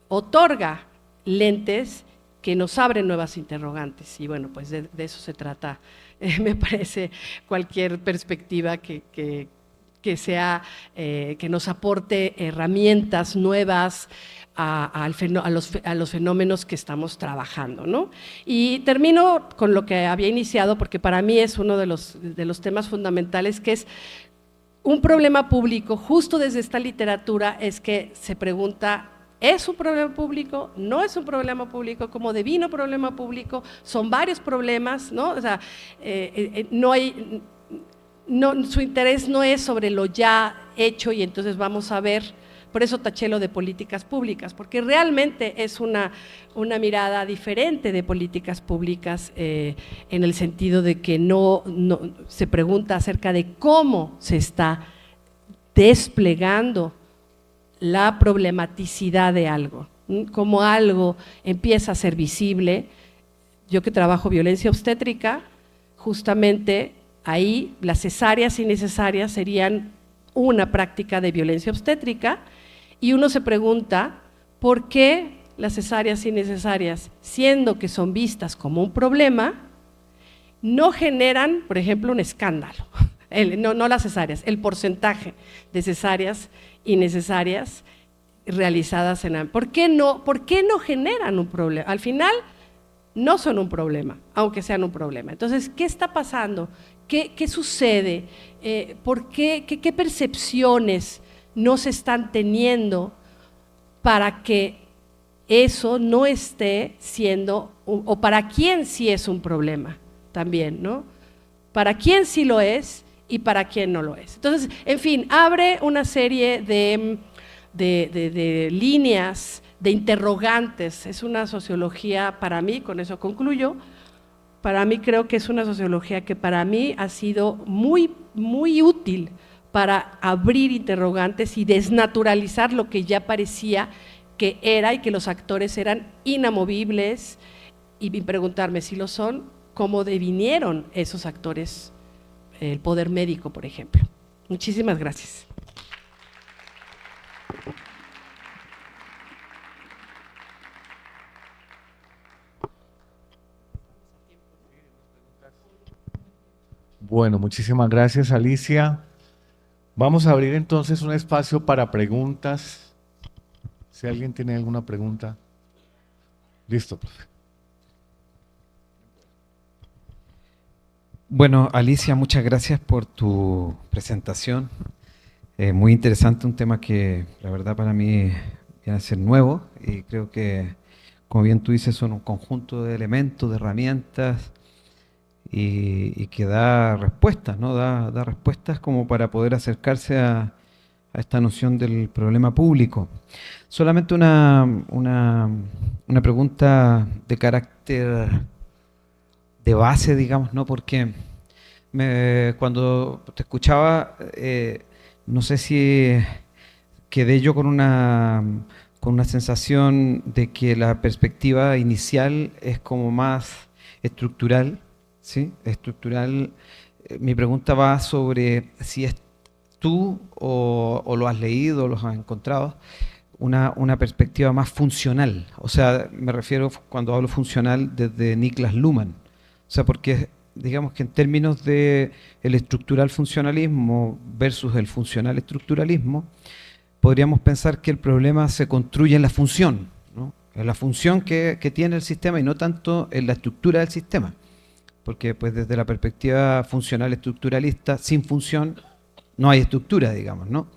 otorga lentes que nos abren nuevas interrogantes, y bueno, pues de eso se trata, me parece, cualquier perspectiva que sea, que nos aporte herramientas nuevas a los fenómenos que estamos trabajando, ¿no? Y termino con lo que había iniciado, porque para mí es uno de los temas fundamentales, que es un problema público. Justo desde esta literatura es que se pregunta: ¿es un problema público? ¿No es un problema público? ¿Cómo devino problema público? Son varios problemas, ¿no? O sea, su interés no es sobre lo ya hecho, y entonces vamos a ver, por eso taché lo de políticas públicas, porque realmente es una mirada diferente de políticas públicas, en el sentido de que no se pregunta acerca de cómo se está desplegando la problematicidad de algo, cómo algo empieza a ser visible. Yo que trabajo violencia obstétrica, justamente ahí las cesáreas innecesarias serían una práctica de violencia obstétrica, y uno se pregunta por qué las cesáreas innecesarias, siendo que son vistas como un problema, no generan, por ejemplo, un escándalo. No las cesáreas, el porcentaje de cesáreas innecesarias realizadas ¿por qué no generan un problema? Al final no son un problema, aunque sean un problema. Entonces, ¿qué está pasando? ¿Qué sucede? ¿Qué percepciones no se están teniendo para que eso no esté siendo, o para quién sí es un problema también, ¿no? Para quién sí lo es y para quién no lo es. Entonces, en fin, abre una serie de líneas, de interrogantes. Es una sociología, para mí, con eso concluyo, para mí creo que es una sociología que para mí ha sido muy, muy útil para abrir interrogantes y desnaturalizar lo que ya parecía que era, y que los actores eran inamovibles, y preguntarme si lo son, cómo devinieron esos actores, el poder médico, por ejemplo. Muchísimas gracias. Bueno, muchísimas gracias, Alicia. Vamos a abrir entonces un espacio para preguntas. Si alguien tiene alguna pregunta. Listo, profe. Bueno, Alicia, muchas gracias por tu presentación. Muy interesante, un tema que la verdad para mí viene a ser nuevo y creo que, como bien tú dices, son un conjunto de elementos, de herramientas y que da respuestas, ¿no? Da respuestas como para poder acercarse a esta noción del problema público. Solamente una pregunta de carácter de base, digamos, ¿no? Porque cuando te escuchaba, no sé si quedé yo con una sensación de que la perspectiva inicial es como más estructural, ¿sí? Estructural. Mi pregunta va sobre si es tú o lo has leído o lo has encontrado, una perspectiva más funcional. O sea, me refiero cuando hablo funcional desde Niklas Luhmann. O sea, porque digamos que en términos de el estructural funcionalismo versus el funcional estructuralismo, podríamos pensar que el problema se construye en la función, ¿no? En la función que tiene el sistema y no tanto en la estructura del sistema. Porque pues desde la perspectiva funcional estructuralista, sin función no hay estructura, digamos, ¿no?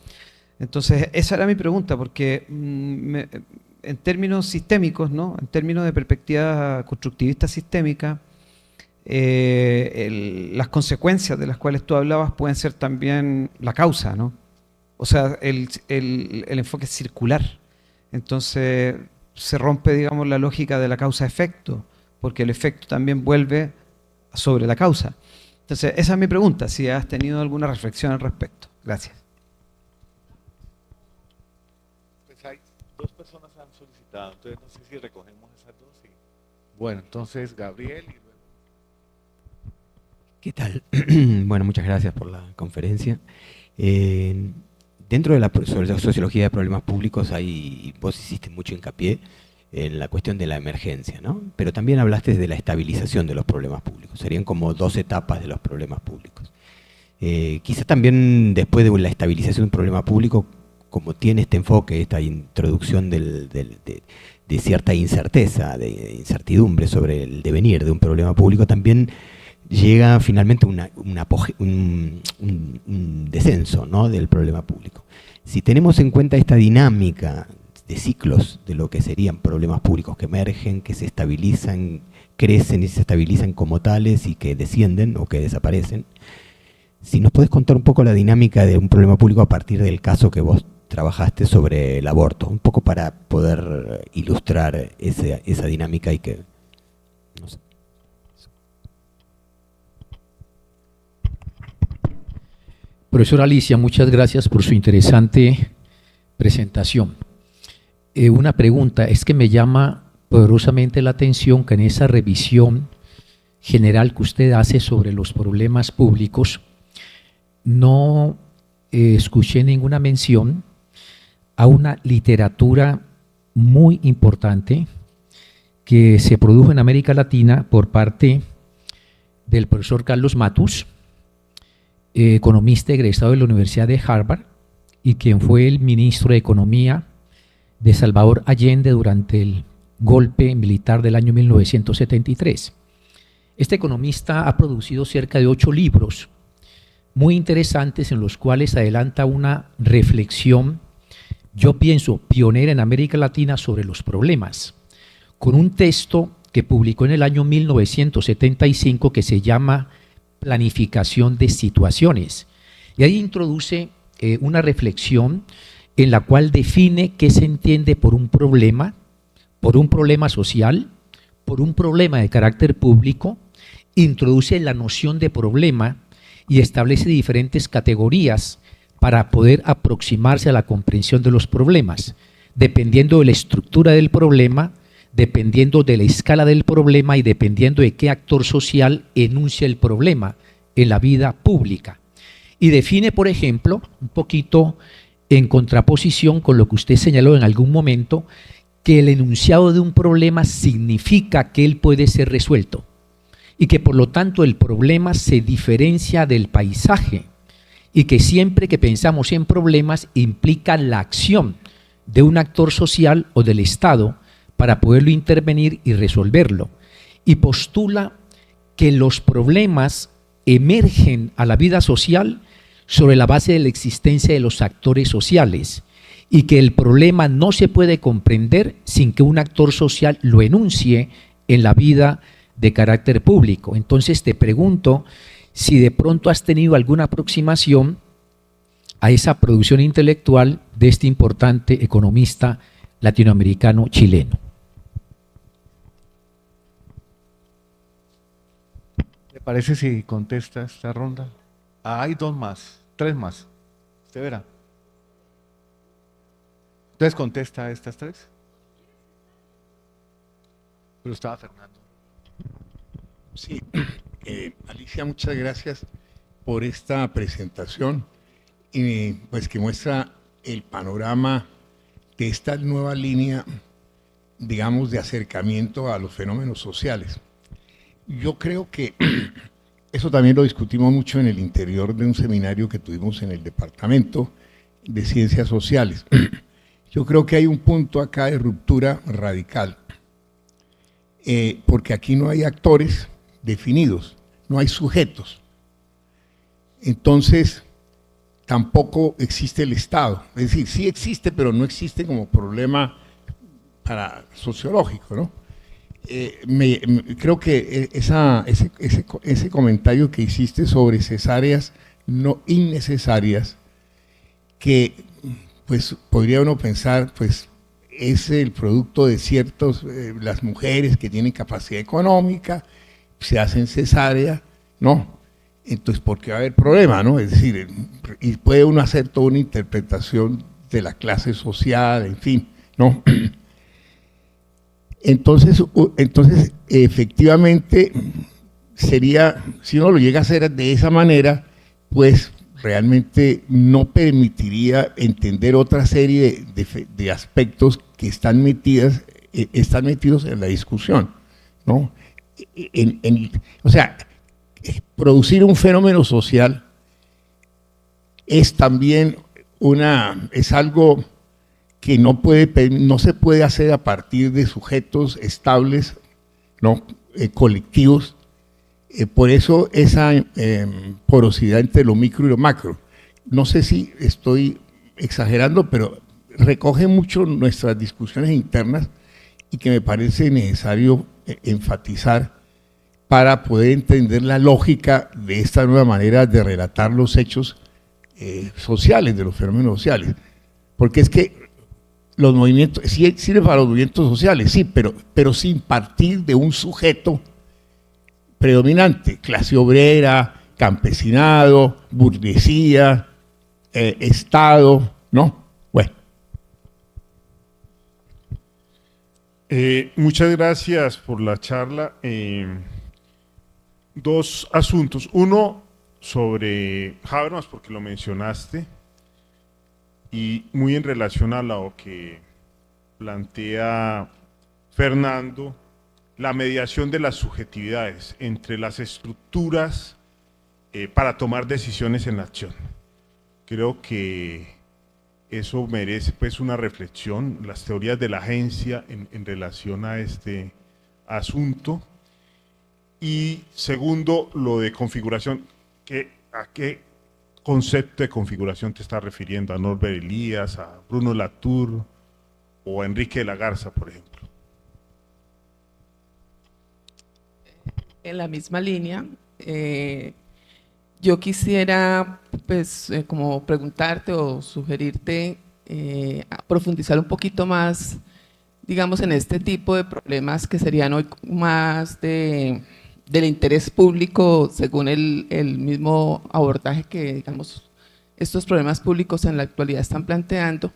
Entonces, esa era mi pregunta, porque en términos sistémicos, ¿no? En términos de perspectiva constructivista sistémica, las consecuencias de las cuales tú hablabas pueden ser también la causa, ¿no? O sea, el enfoque es circular. Entonces, se rompe, digamos, la lógica de la causa-efecto, porque el efecto también vuelve sobre la causa. Entonces, esa es mi pregunta, si has tenido alguna reflexión al respecto. Gracias. Pues hay dos personas que han solicitado, entonces no sé si recogemos esas dos. Sí. Bueno, entonces Gabriel y luego... ¿Qué tal? Bueno, muchas gracias por la conferencia. Dentro de sobre la sociología de problemas públicos, vos hiciste mucho hincapié en la cuestión de la emergencia, ¿no? Pero también hablaste de la estabilización de los problemas públicos. Serían como dos etapas de los problemas públicos. Quizás también después de la estabilización de un problema público, como tiene este enfoque, esta introducción de cierta incerteza, de incertidumbre sobre el devenir de un problema público, también llega finalmente un descenso, ¿no?, del problema público. Si tenemos en cuenta esta dinámica de ciclos de lo que serían problemas públicos que emergen, que se estabilizan, crecen y se estabilizan como tales y que descienden o que desaparecen, si nos podés contar un poco la dinámica de un problema público a partir del caso que vos trabajaste sobre el aborto, un poco para poder ilustrar esa dinámica y que, no sé. Profesora Alicia, muchas gracias por su interesante presentación. Una pregunta, es que me llama poderosamente la atención que en esa revisión general que usted hace sobre los problemas públicos, no escuché ninguna mención a una literatura muy importante que se produjo en América Latina por parte del profesor Carlos Matus, economista egresado de la Universidad de Harvard y quien fue el ministro de Economía de Salvador Allende durante el golpe militar del año 1973. Este economista ha producido cerca de 8 libros muy interesantes en los cuales adelanta una reflexión, yo pienso, pionera en América Latina sobre los problemas, con un texto que publicó en el año 1975 que se llama Planificación de situaciones. Y ahí introduce una reflexión en la cual define qué se entiende por un problema social, por un problema de carácter público, introduce la noción de problema y establece diferentes categorías para poder aproximarse a la comprensión de los problemas, dependiendo de la estructura del problema, dependiendo de la escala del problema y dependiendo de qué actor social enuncia el problema en la vida pública. Y define, por ejemplo, un poquito en contraposición con lo que usted señaló en algún momento, que el enunciado de un problema significa que él puede ser resuelto y que por lo tanto el problema se diferencia del paisaje y que siempre que pensamos en problemas implica la acción de un actor social o del Estado para poderlo intervenir y resolverlo. Y postula que los problemas emergen a la vida social sobre la base de la existencia de los actores sociales y que el problema no se puede comprender sin que un actor social lo enuncie en la vida de carácter público. Entonces te pregunto si de pronto has tenido alguna aproximación a esa producción intelectual de este importante economista latinoamericano chileno. ¿Le parece si contesta esta ronda? Hay dos más, tres más. Usted verá. Entonces contesta estas tres. Pero estaba Fernando. Sí, Alicia, muchas gracias por esta presentación, pues que muestra el panorama de esta nueva línea, digamos, de acercamiento a los fenómenos sociales. Yo creo que eso también lo discutimos mucho en el interior de un seminario que tuvimos en el Departamento de Ciencias Sociales. Yo creo que hay un punto acá de ruptura radical, porque aquí no hay actores definidos, no hay sujetos. Entonces, tampoco existe el Estado. Es decir, sí existe, pero no existe como problema sociológico, ¿no? Creo que ese comentario que hiciste sobre cesáreas no innecesarias, que pues podría uno pensar, pues es el producto de ciertos, las mujeres que tienen capacidad económica, se hacen cesárea, no. Entonces, ¿por qué va a haber problema, no? Es decir, y puede uno hacer toda una interpretación de la clase social, en fin, ¿no? Entonces, efectivamente, sería, si uno lo llega a hacer de esa manera, pues realmente no permitiría entender otra serie de aspectos que están metidos en la discusión, ¿no? O sea, producir un fenómeno social es también es algo que no se puede hacer a partir de sujetos estables, ¿no? Colectivos. Por eso esa porosidad entre lo micro y lo macro. No sé si estoy exagerando, pero recoge mucho nuestras discusiones internas y que me parece necesario enfatizar para poder entender la lógica de esta nueva manera de relatar los hechos sociales, de los fenómenos sociales. Porque es que los movimientos, sí sirve para los movimientos sociales, sí, pero sin partir de un sujeto predominante, clase obrera, campesinado, burguesía, Estado, ¿no? Bueno. Muchas gracias por la charla. Dos asuntos. Uno sobre Habermas, porque lo mencionaste, y muy en relación a lo que plantea Fernando, la mediación de las subjetividades entre las estructuras para tomar decisiones en la acción. Creo que eso merece pues una reflexión, las teorías de la agencia en relación a este asunto. Y segundo, lo de configuración, ¿a qué concepto de configuración te estás refiriendo? ¿A Norbert Elias, a Bruno Latour o a Enrique de la Garza, por ejemplo? En la misma línea, yo quisiera pues como preguntarte o sugerirte profundizar un poquito más, digamos, en este tipo de problemas que serían hoy más del interés público, según el mismo abordaje que, digamos, estos problemas públicos en la actualidad están planteando,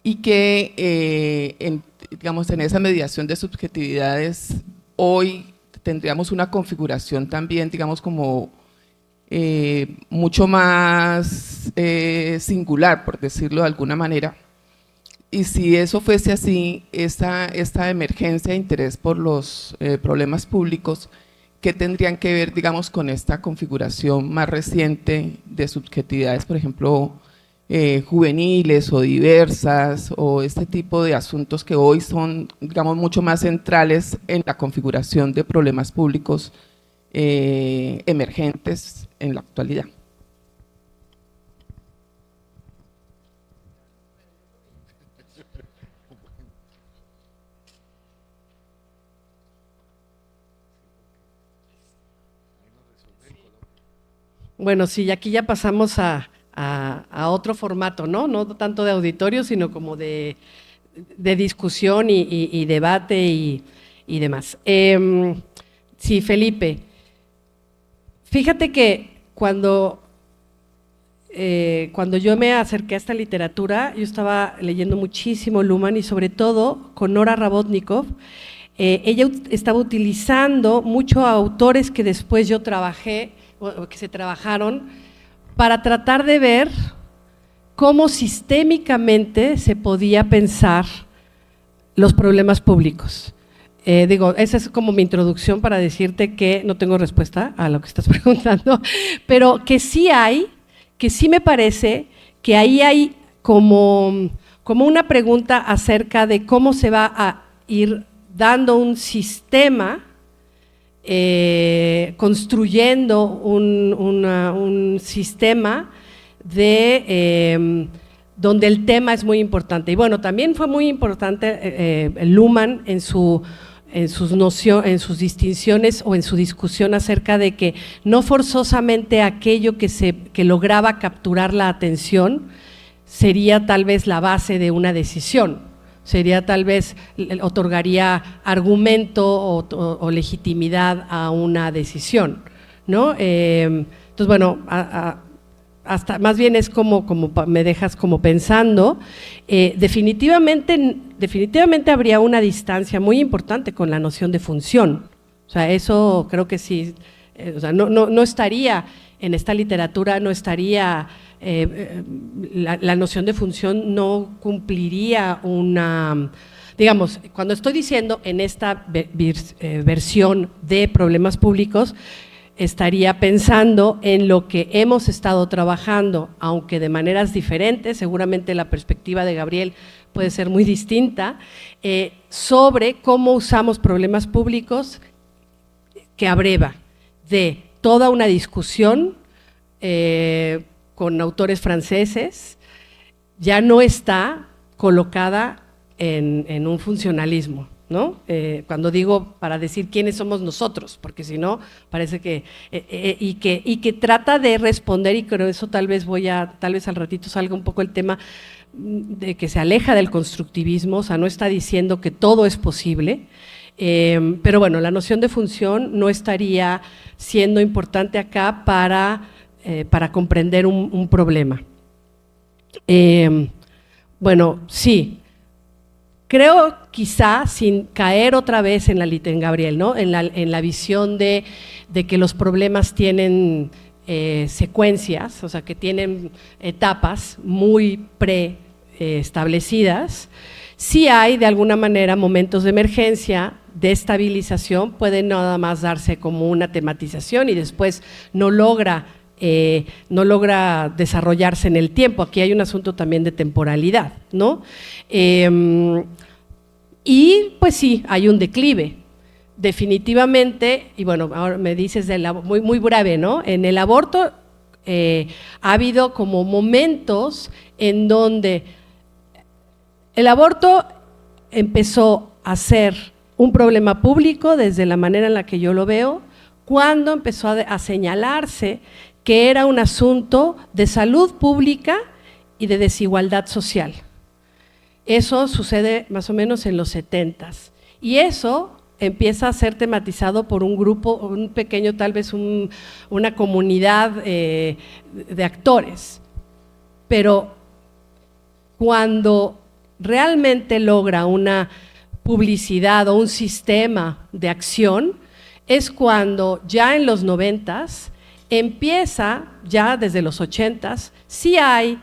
y que, digamos, en esa mediación de subjetividades, hoy tendríamos una configuración también, digamos, como mucho más singular, por decirlo de alguna manera. Y si eso fuese así, esta emergencia de interés por los problemas públicos, ¿qué tendrían que ver, digamos, con esta configuración más reciente de subjetividades, por ejemplo, juveniles o diversas, o este tipo de asuntos que hoy son, digamos, mucho más centrales en la configuración de problemas públicos emergentes en la actualidad? Bueno, sí, aquí ya pasamos a otro formato, ¿no? No tanto de auditorio, sino como de discusión y debate y demás. Sí, Felipe, fíjate que cuando yo me acerqué a esta literatura, yo estaba leyendo muchísimo Luhmann y sobre todo con Nora Rabotnikov. Ella estaba utilizando mucho a autores que después yo trabajé, o que se trabajaron, para tratar de ver cómo sistémicamente se podía pensar los problemas públicos. Esa es como mi introducción para decirte que no tengo respuesta a lo que estás preguntando, pero que sí me parece que ahí hay como una pregunta acerca de cómo se va a ir dando un sistema, construyendo un sistema donde el tema es muy importante. Y bueno, también fue muy importante Luhmann en sus distinciones o en su discusión acerca de que no forzosamente aquello que lograba capturar la atención sería tal vez la base de una decisión, sería tal vez, otorgaría argumento o legitimidad a una decisión, ¿no? Entonces, bueno, hasta más bien es como me dejas como pensando. Definitivamente habría una distancia muy importante con la noción de función. O sea, eso creo que sí, o sea, no estaría en esta literatura, no estaría, la noción de función no cumpliría una, digamos, cuando estoy diciendo en esta versión de problemas públicos, estaría pensando en lo que hemos estado trabajando, aunque de maneras diferentes, seguramente la perspectiva de Gabriel puede ser muy distinta, sobre cómo usamos problemas públicos que abreva de toda una discusión con autores franceses, ya no está colocada en un funcionalismo, ¿no? Cuando digo para decir quiénes somos nosotros, porque si no, parece que, y que trata de responder, y creo eso tal vez al ratito salga un poco el tema de que se aleja del constructivismo, o sea, no está diciendo que todo es posible, pero bueno, la noción de función no estaría siendo importante acá para comprender un problema. Bueno, sí. Creo, quizá, sin caer otra vez en Gabriel, ¿no? En la visión de que los problemas tienen secuencias, o sea, que tienen etapas muy preestablecidas. Sí hay, de alguna manera, momentos de emergencia, de estabilización, puede nada más darse como una tematización y después no logra desarrollarse en el tiempo. Aquí hay un asunto también de temporalidad, ¿no? Y pues sí, hay un declive, definitivamente, y bueno, ahora me dices muy, muy breve, ¿no? En el aborto ha habido como momentos en donde el aborto empezó a ser un problema público desde la manera en la que yo lo veo, cuando empezó a señalarse que era un asunto de salud pública y de desigualdad social. Eso sucede más o menos en los 70s, y eso empieza a ser tematizado por un grupo, un pequeño, tal vez una comunidad de actores, pero cuando realmente logra una publicidad o un sistema de acción, es cuando ya en los 90s empieza, ya desde los 80s, sí hay,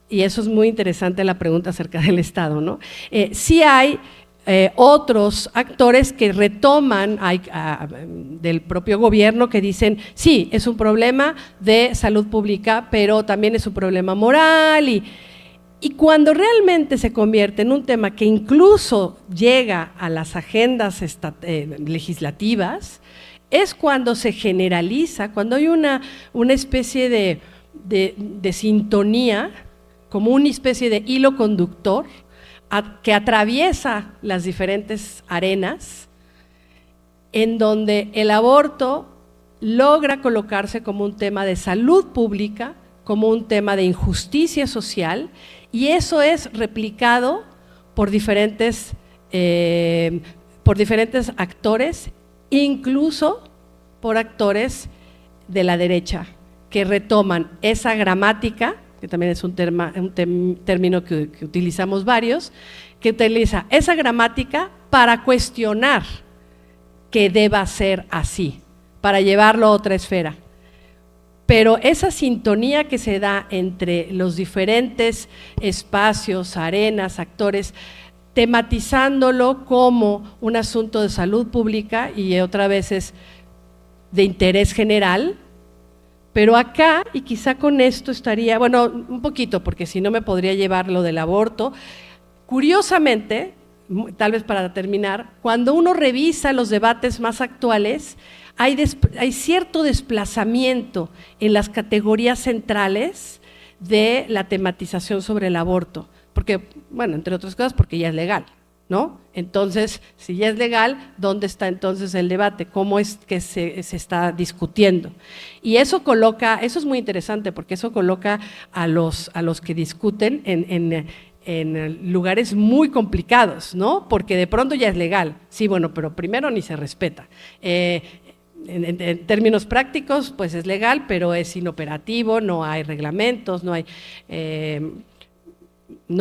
y eso es muy interesante la pregunta acerca del Estado, ¿no? Sí hay otros actores que retoman del propio gobierno, que dicen, sí, es un problema de salud pública, pero también es un problema moral, y cuando realmente se convierte en un tema que incluso llega a las agendas legislativas, es cuando se generaliza, cuando hay una especie de sintonía, como una especie de hilo conductor que atraviesa las diferentes arenas, en donde el aborto logra colocarse como un tema de salud pública, como un tema de injusticia social, y eso es replicado por diferentes actores, incluso por actores de la derecha, que retoman esa gramática, que también es un término que utilizamos varios, que utiliza esa gramática para cuestionar que deba ser así, para llevarlo a otra esfera. Pero esa sintonía que se da entre los diferentes espacios, arenas, actores, tematizándolo como un asunto de salud pública y otra vez es de interés general, pero acá, y quizá con esto estaría, bueno, un poquito, porque si no me podría llevar lo del aborto. Curiosamente, tal vez para terminar, cuando uno revisa los debates más actuales, hay cierto desplazamiento en las categorías centrales de la tematización sobre el aborto, porque, bueno, entre otras cosas, porque ya es legal, ¿no? Entonces, si ya es legal, ¿dónde está entonces el debate? ¿Cómo es que se está discutiendo? Y eso es muy interesante, porque eso coloca a los que discuten en lugares muy complicados, ¿no? Porque de pronto ya es legal, sí, bueno, pero primero ni se respeta. En términos prácticos, pues es legal, pero es inoperativo, no hay reglamentos, no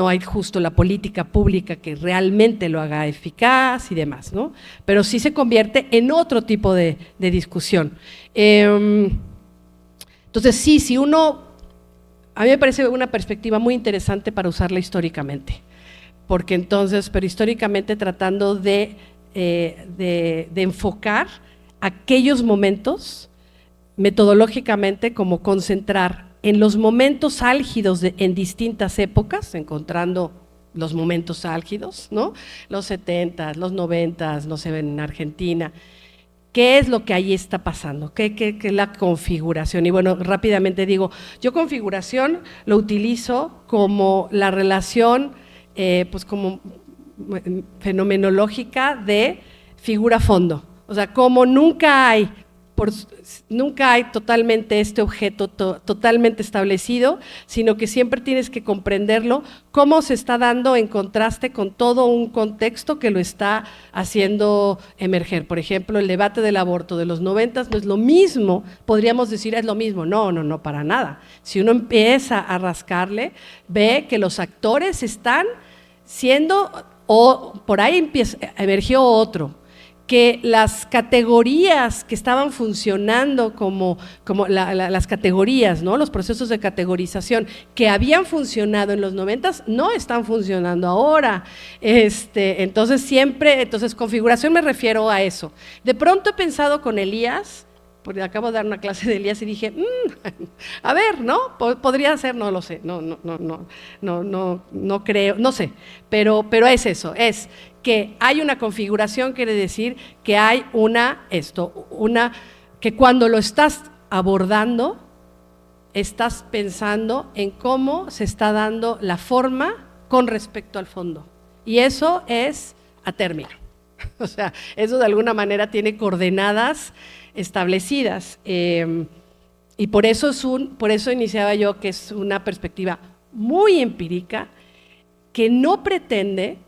hay justo la política pública que realmente lo haga eficaz y demás, ¿no? Pero sí se convierte en otro tipo de discusión. Entonces, sí, a mí me parece una perspectiva muy interesante para usarla históricamente, porque entonces, pero históricamente tratando de enfocar aquellos momentos metodológicamente, como concentrar en los momentos álgidos en distintas épocas, encontrando los momentos álgidos, ¿no? Los 70, los 90, no se ven en Argentina. ¿Qué es lo que ahí está pasando? ¿Qué es la configuración? Y bueno, rápidamente digo, yo configuración lo utilizo como la relación, pues como fenomenológica de figura-fondo. O sea, como nunca hay totalmente este objeto totalmente establecido, sino que siempre tienes que comprenderlo, cómo se está dando en contraste con todo un contexto que lo está haciendo emerger. Por ejemplo, el debate del aborto de los 90 no es lo mismo, podríamos decir es lo mismo, no, para nada. Si uno empieza a rascarle, ve que los actores están siendo, o por ahí emergió otro, que las categorías que estaban funcionando como las categorías, ¿no? Los procesos de categorización que habían funcionado en los 90 no están funcionando ahora. Entonces configuración me refiero a eso. De pronto he pensado con Elías, porque acabo de dar una clase de Elías y dije, a ver, ¿no? Podría ser, no lo sé, no creo, no sé, pero es eso, es que hay una configuración, quiere decir que hay que cuando lo estás abordando, estás pensando en cómo se está dando la forma con respecto al fondo, y eso es a término, o sea, eso de alguna manera tiene coordenadas establecidas, y por eso iniciaba yo que es una perspectiva muy empírica que no pretende,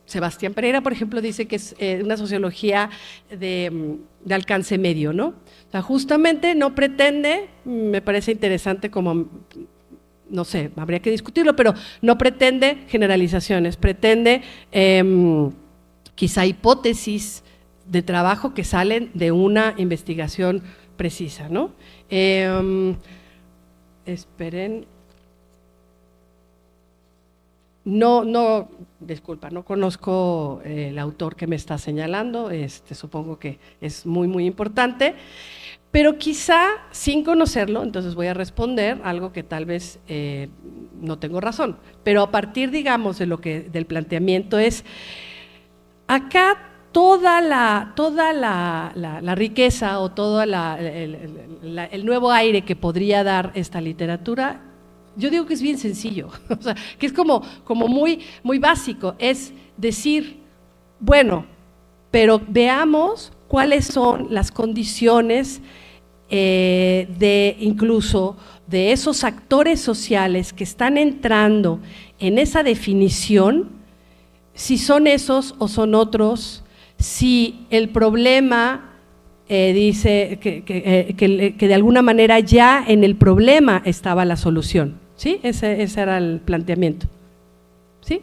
Sebastián Pereira, por ejemplo, dice que es una sociología de alcance medio, ¿no? O sea, justamente no pretende, me parece interesante como, no sé, habría que discutirlo, pero no pretende generalizaciones, pretende quizá hipótesis de trabajo que salen de una investigación precisa, ¿no? Esperen. Disculpa, no conozco el autor que me está señalando, supongo que es muy, muy importante, pero quizá sin conocerlo, entonces voy a responder algo que tal vez no tengo razón, pero a partir, digamos, del planteamiento es, acá toda la riqueza o todo el nuevo aire que podría dar esta literatura, yo digo que es bien sencillo, o sea, que es como muy, muy básico, es decir, bueno, pero veamos cuáles son las condiciones de incluso de esos actores sociales que están entrando en esa definición, si son esos o son otros, si el problema dice que de alguna manera ya en el problema estaba la solución, ¿sí? Ese era el planteamiento, ¿sí?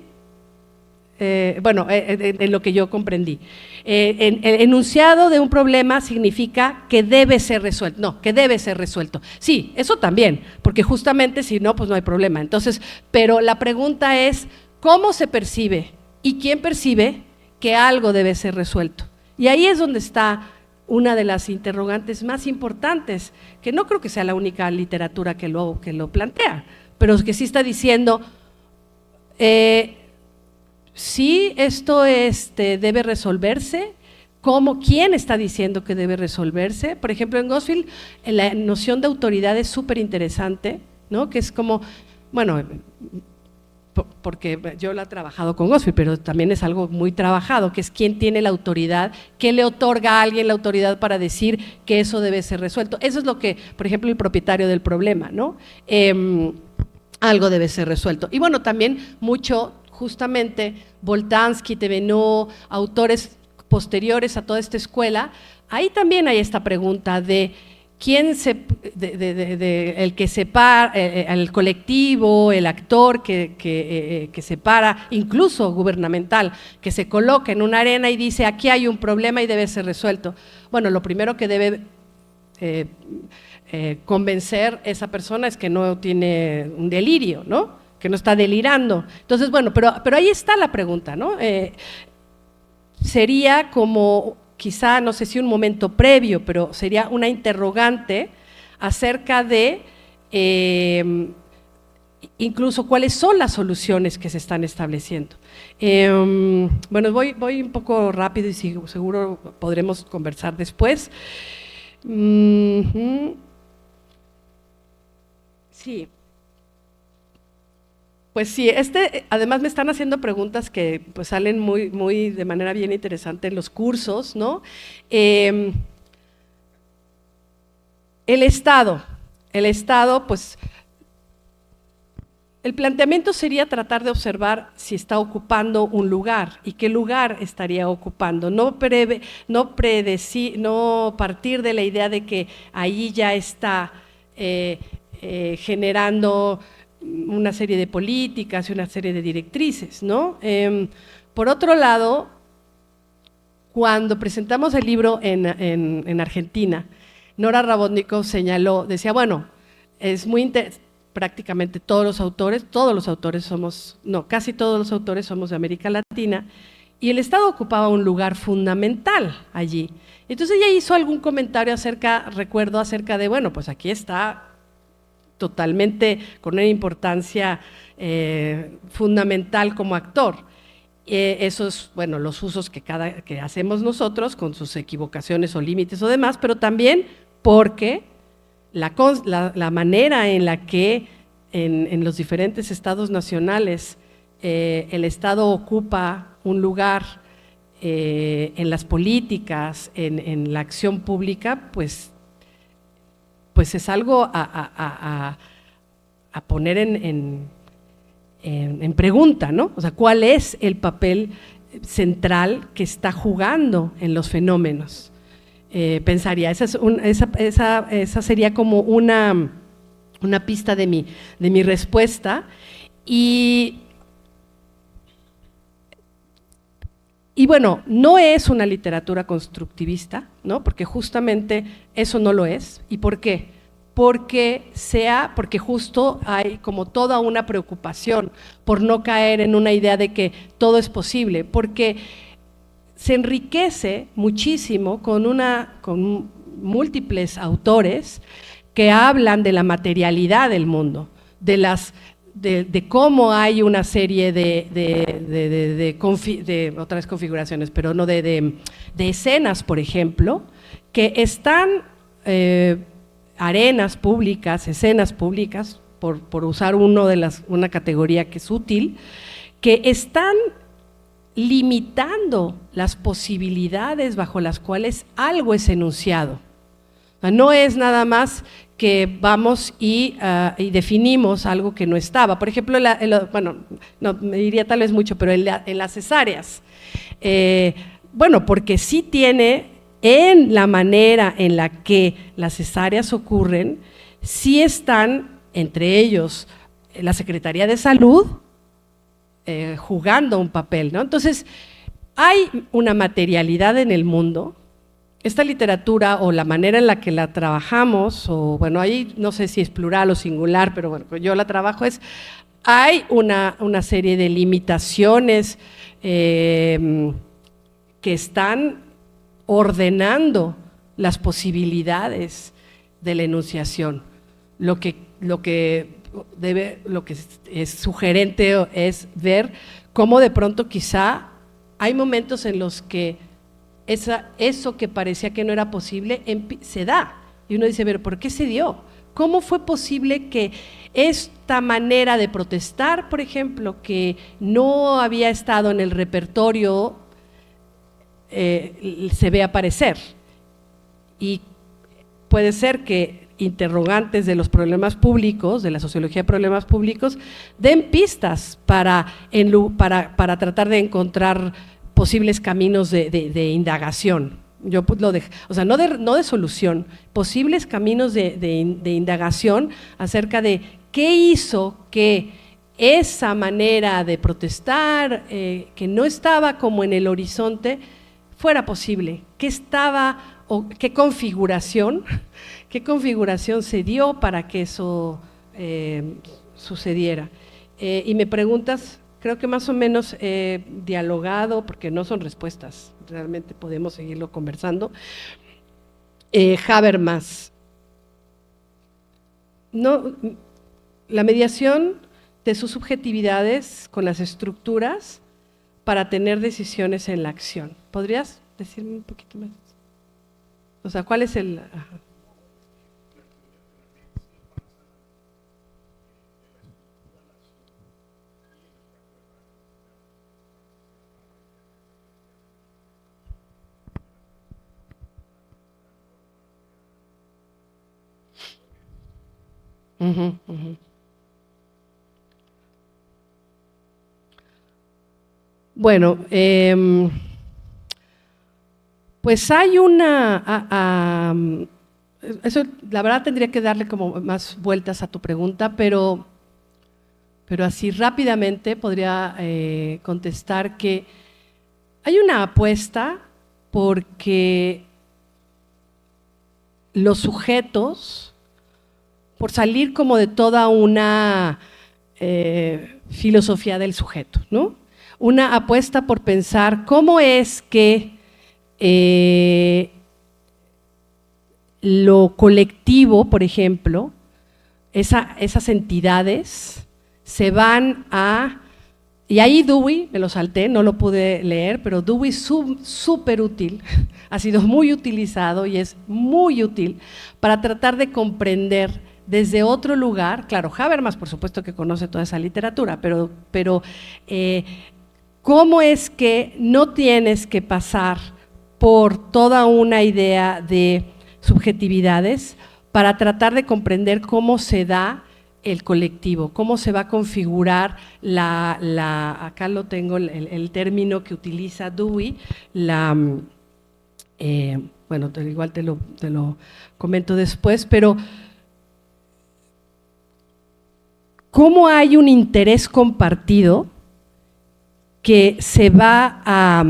Bueno, en lo que yo comprendí. El enunciado de un problema significa que debe ser resuelto, no, que debe ser resuelto. Sí, eso también, porque justamente si no, pues no hay problema. Entonces, pero la pregunta es, ¿cómo se percibe y quién percibe que algo debe ser resuelto? Y ahí es donde está una de las interrogantes más importantes, que no creo que sea la única literatura que lo plantea, pero que sí está diciendo, si esto debe resolverse, ¿quién está diciendo que debe resolverse? Por ejemplo, en Gosfield la noción de autoridad es súper interesante, ¿no? Que es como, bueno, porque yo lo he trabajado con Gosfield, pero también es algo muy trabajado, que es quién tiene la autoridad, qué le otorga a alguien la autoridad para decir que eso debe ser resuelto. Eso es lo que, por ejemplo, el propietario del problema, ¿no? Algo debe ser resuelto. Y bueno, también mucho, justamente, Boltanski, Thévenot, autores posteriores a toda esta escuela, ahí también hay esta pregunta de quién el que separa, el colectivo, el actor que separa, incluso gubernamental, que se coloca en una arena y dice aquí hay un problema y debe ser resuelto. Bueno, lo primero que debe convencer esa persona es que no tiene un delirio, ¿no? Que no está delirando. Entonces, bueno, pero ahí está la pregunta, ¿no? Sería como, quizá, no sé si un momento previo, pero sería una interrogante acerca de incluso cuáles son las soluciones que se están estableciendo. Bueno, voy un poco rápido y seguro podremos conversar después. Sí. Pues sí, además me están haciendo preguntas que pues salen muy de manera bien interesante en los cursos, ¿no? El Estado, pues el planteamiento sería tratar de observar si está ocupando un lugar y qué lugar estaría ocupando, no partir de la idea de que ahí ya está generando una serie de políticas y una serie de directrices, ¿no? Por otro lado, cuando presentamos el libro en Argentina, Nora Rabotnikov señaló, decía, bueno, es muy prácticamente todos los autores somos, no, casi todos los autores somos de América Latina, y el Estado ocupaba un lugar fundamental allí. Entonces ella hizo algún comentario recuerdo acerca de, bueno, pues aquí está totalmente con una importancia fundamental como actor. Esos, bueno, los usos que hacemos nosotros con sus equivocaciones o límites o demás, pero también porque la manera en la que en los diferentes estados nacionales el Estado ocupa un lugar en las políticas, en la acción pública, pues es algo a poner en pregunta, ¿no? O sea, ¿cuál es el papel central que está jugando en los fenómenos? Pensaría, esa sería como una pista de mi respuesta. Y bueno, no es una literatura constructivista, ¿no? Porque justamente eso no lo es. ¿Y por qué? Porque justo hay como toda una preocupación por no caer en una idea de que todo es posible, porque se enriquece muchísimo con múltiples autores que hablan de la materialidad del mundo, de cómo hay una serie de otras configuraciones, pero no de escenas, por ejemplo, que están arenas públicas, escenas públicas, por usar una categoría que es útil, que están limitando las posibilidades bajo las cuales algo es enunciado. O sea, no es nada más que vamos y definimos algo que no estaba. Por ejemplo, bueno, no me diría tal vez mucho, pero en las cesáreas. Bueno, porque sí tiene, en la manera en la que las cesáreas ocurren, sí están, entre ellos, la Secretaría de Salud, jugando un papel, ¿no? Entonces, hay una materialidad en el mundo. Esta literatura o la manera en la que la trabajamos, o bueno, ahí no sé si es plural o singular, pero bueno, yo la trabajo hay una serie de limitaciones que están ordenando las posibilidades de la enunciación. Lo que es sugerente es ver cómo de pronto quizá hay momentos en los que eso que parecía que no era posible se da. Y uno dice, pero ¿por qué se dio? ¿Cómo fue posible que esta manera de protestar, por ejemplo, que no había estado en el repertorio, se vea aparecer? Y puede ser que interrogantes de los problemas públicos, de la sociología de problemas públicos, den pistas para tratar de encontrar posibles caminos de indagación. Yo o sea, no de solución, posibles caminos de indagación acerca de qué hizo que esa manera de protestar, que no estaba como en el horizonte, fuera posible, qué estaba o qué configuración se dio para que eso sucediera. Y me preguntas, creo que más o menos dialogado, porque no son respuestas, realmente podemos seguirlo conversando. Habermas, no, la mediación de sus subjetividades con las estructuras para tener decisiones en la acción. ¿Podrías decirme un poquito más? O sea, ¿cuál es el...? Ajá. Uh-huh, uh-huh. Bueno, pues hay eso la verdad tendría que darle como más vueltas a tu pregunta, pero así rápidamente podría contestar que hay una apuesta porque los sujetos, por salir como de toda una filosofía del sujeto, ¿no? Una apuesta por pensar cómo es que lo colectivo, por ejemplo, esas entidades se van a… Y ahí Dewey, me lo salté, no lo pude leer, pero Dewey súper útil, ha sido muy utilizado y es muy útil para tratar de comprender desde otro lugar, claro, Habermas por supuesto que conoce toda esa literatura, pero cómo es que no tienes que pasar por toda una idea de subjetividades para tratar de comprender cómo se da el colectivo, cómo se va a configurar acá lo tengo, el término que utiliza Dewey, bueno, igual te lo comento después, pero cómo hay un interés compartido que se va a…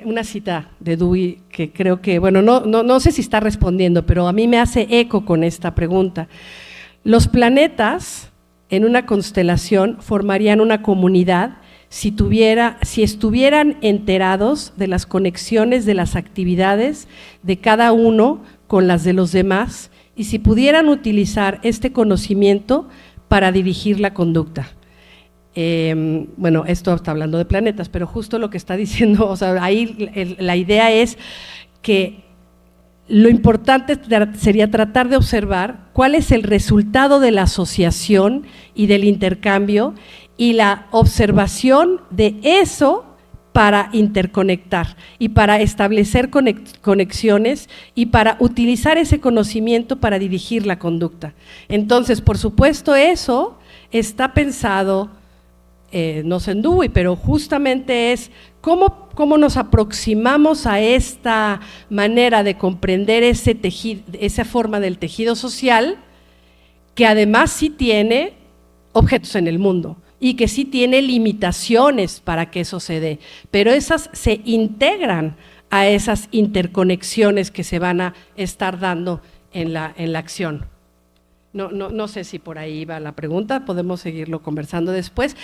Una cita de Dewey que creo que, bueno, no sé si está respondiendo, pero a mí me hace eco con esta pregunta. Los planetas en una constelación formarían una comunidad si estuvieran enterados de las conexiones de las actividades de cada uno con las de los demás y si pudieran utilizar este conocimiento para dirigir la conducta. Bueno, esto está hablando de planetas, pero justo lo que está diciendo, o sea, ahí la idea es que lo importante sería tratar de observar cuál es el resultado de la asociación y del intercambio y la observación de eso para interconectar y para establecer conexiones y para utilizar ese conocimiento para dirigir la conducta. Entonces, por supuesto, eso está pensado, no sé en Dewey, pero justamente es cómo nos aproximamos a esta manera de comprender ese tejido, esa forma del tejido social, que además sí tiene objetos en el mundo y que sí tiene limitaciones para que eso se dé, pero esas se integran a esas interconexiones que se van a estar dando en la acción. No sé si por ahí va la pregunta, podemos seguirlo conversando después.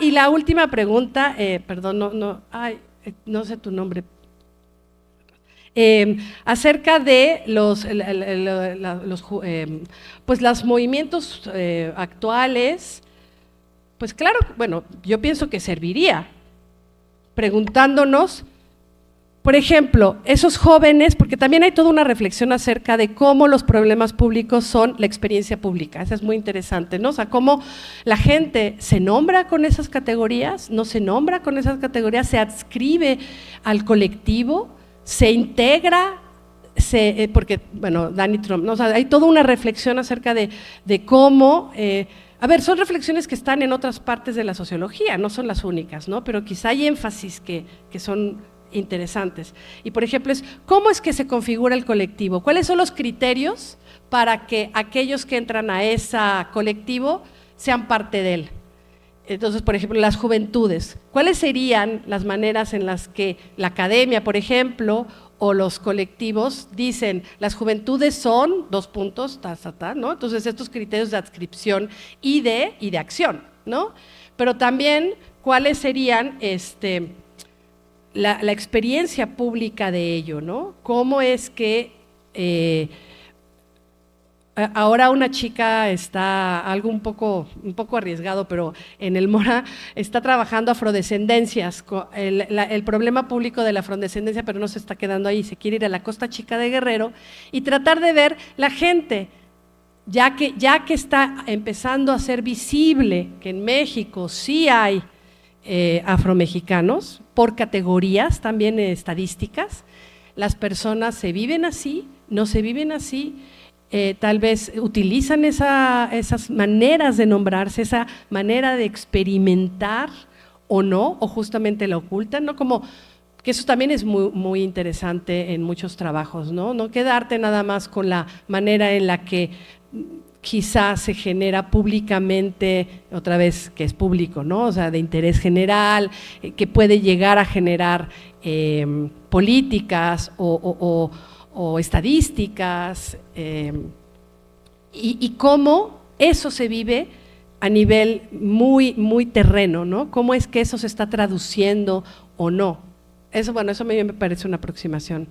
Y la última pregunta, perdón, no sé tu nombre. Acerca de los movimientos actuales, pues claro, bueno, yo pienso que serviría, preguntándonos, por ejemplo, esos jóvenes, porque también hay toda una reflexión acerca de cómo los problemas públicos son la experiencia pública, eso es muy interesante, ¿no? O sea, cómo la gente se nombra con esas categorías, no se nombra con esas categorías, se adscribe al colectivo, se integra, porque, bueno, Danny Trump, ¿no? O sea, hay toda una reflexión acerca de cómo… a ver, son reflexiones que están en otras partes de la sociología, no son las únicas, ¿no? Pero quizá hay énfasis que son interesantes. Y por ejemplo, ¿cómo es que se configura el colectivo? ¿Cuáles son los criterios para que aquellos que entran a ese colectivo sean parte de él? Entonces, por ejemplo, las juventudes, ¿cuáles serían las maneras en las que la academia, por ejemplo, o los colectivos dicen, las juventudes son, ¿no? Entonces, estos criterios de adscripción y de acción, ¿no? Pero también, ¿cuáles serían la experiencia pública de ello, ¿no? ¿Cómo es que ahora una chica está, algo un poco arriesgado, pero en el Mora está trabajando afrodescendencias, el problema público de la afrodescendencia, pero no se está quedando ahí, se quiere ir a la Costa Chica de Guerrero y tratar de ver la gente, ya que está empezando a ser visible que en México sí hay afromexicanos, por categorías también estadísticas, las personas se viven así, no se viven así, tal vez utilizan esas maneras de nombrarse, esa manera de experimentar o no, o justamente la ocultan, ¿no? Como que eso también es muy, muy interesante en muchos trabajos, ¿no? No quedarte nada más con la manera en la que quizás se genera públicamente, otra vez que es público, ¿no? O sea, de interés general, que puede llegar a generar políticas o estadísticas, y cómo eso se vive a nivel muy, muy terreno, ¿no? Cómo es que eso se está traduciendo o no. Eso, bueno, eso a mí me parece una aproximación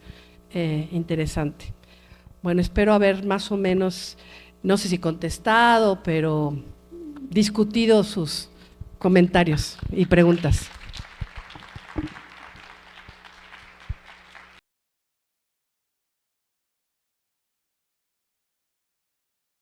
interesante. Bueno, espero haber más o menos, no sé si contestado, pero discutido sus comentarios y preguntas.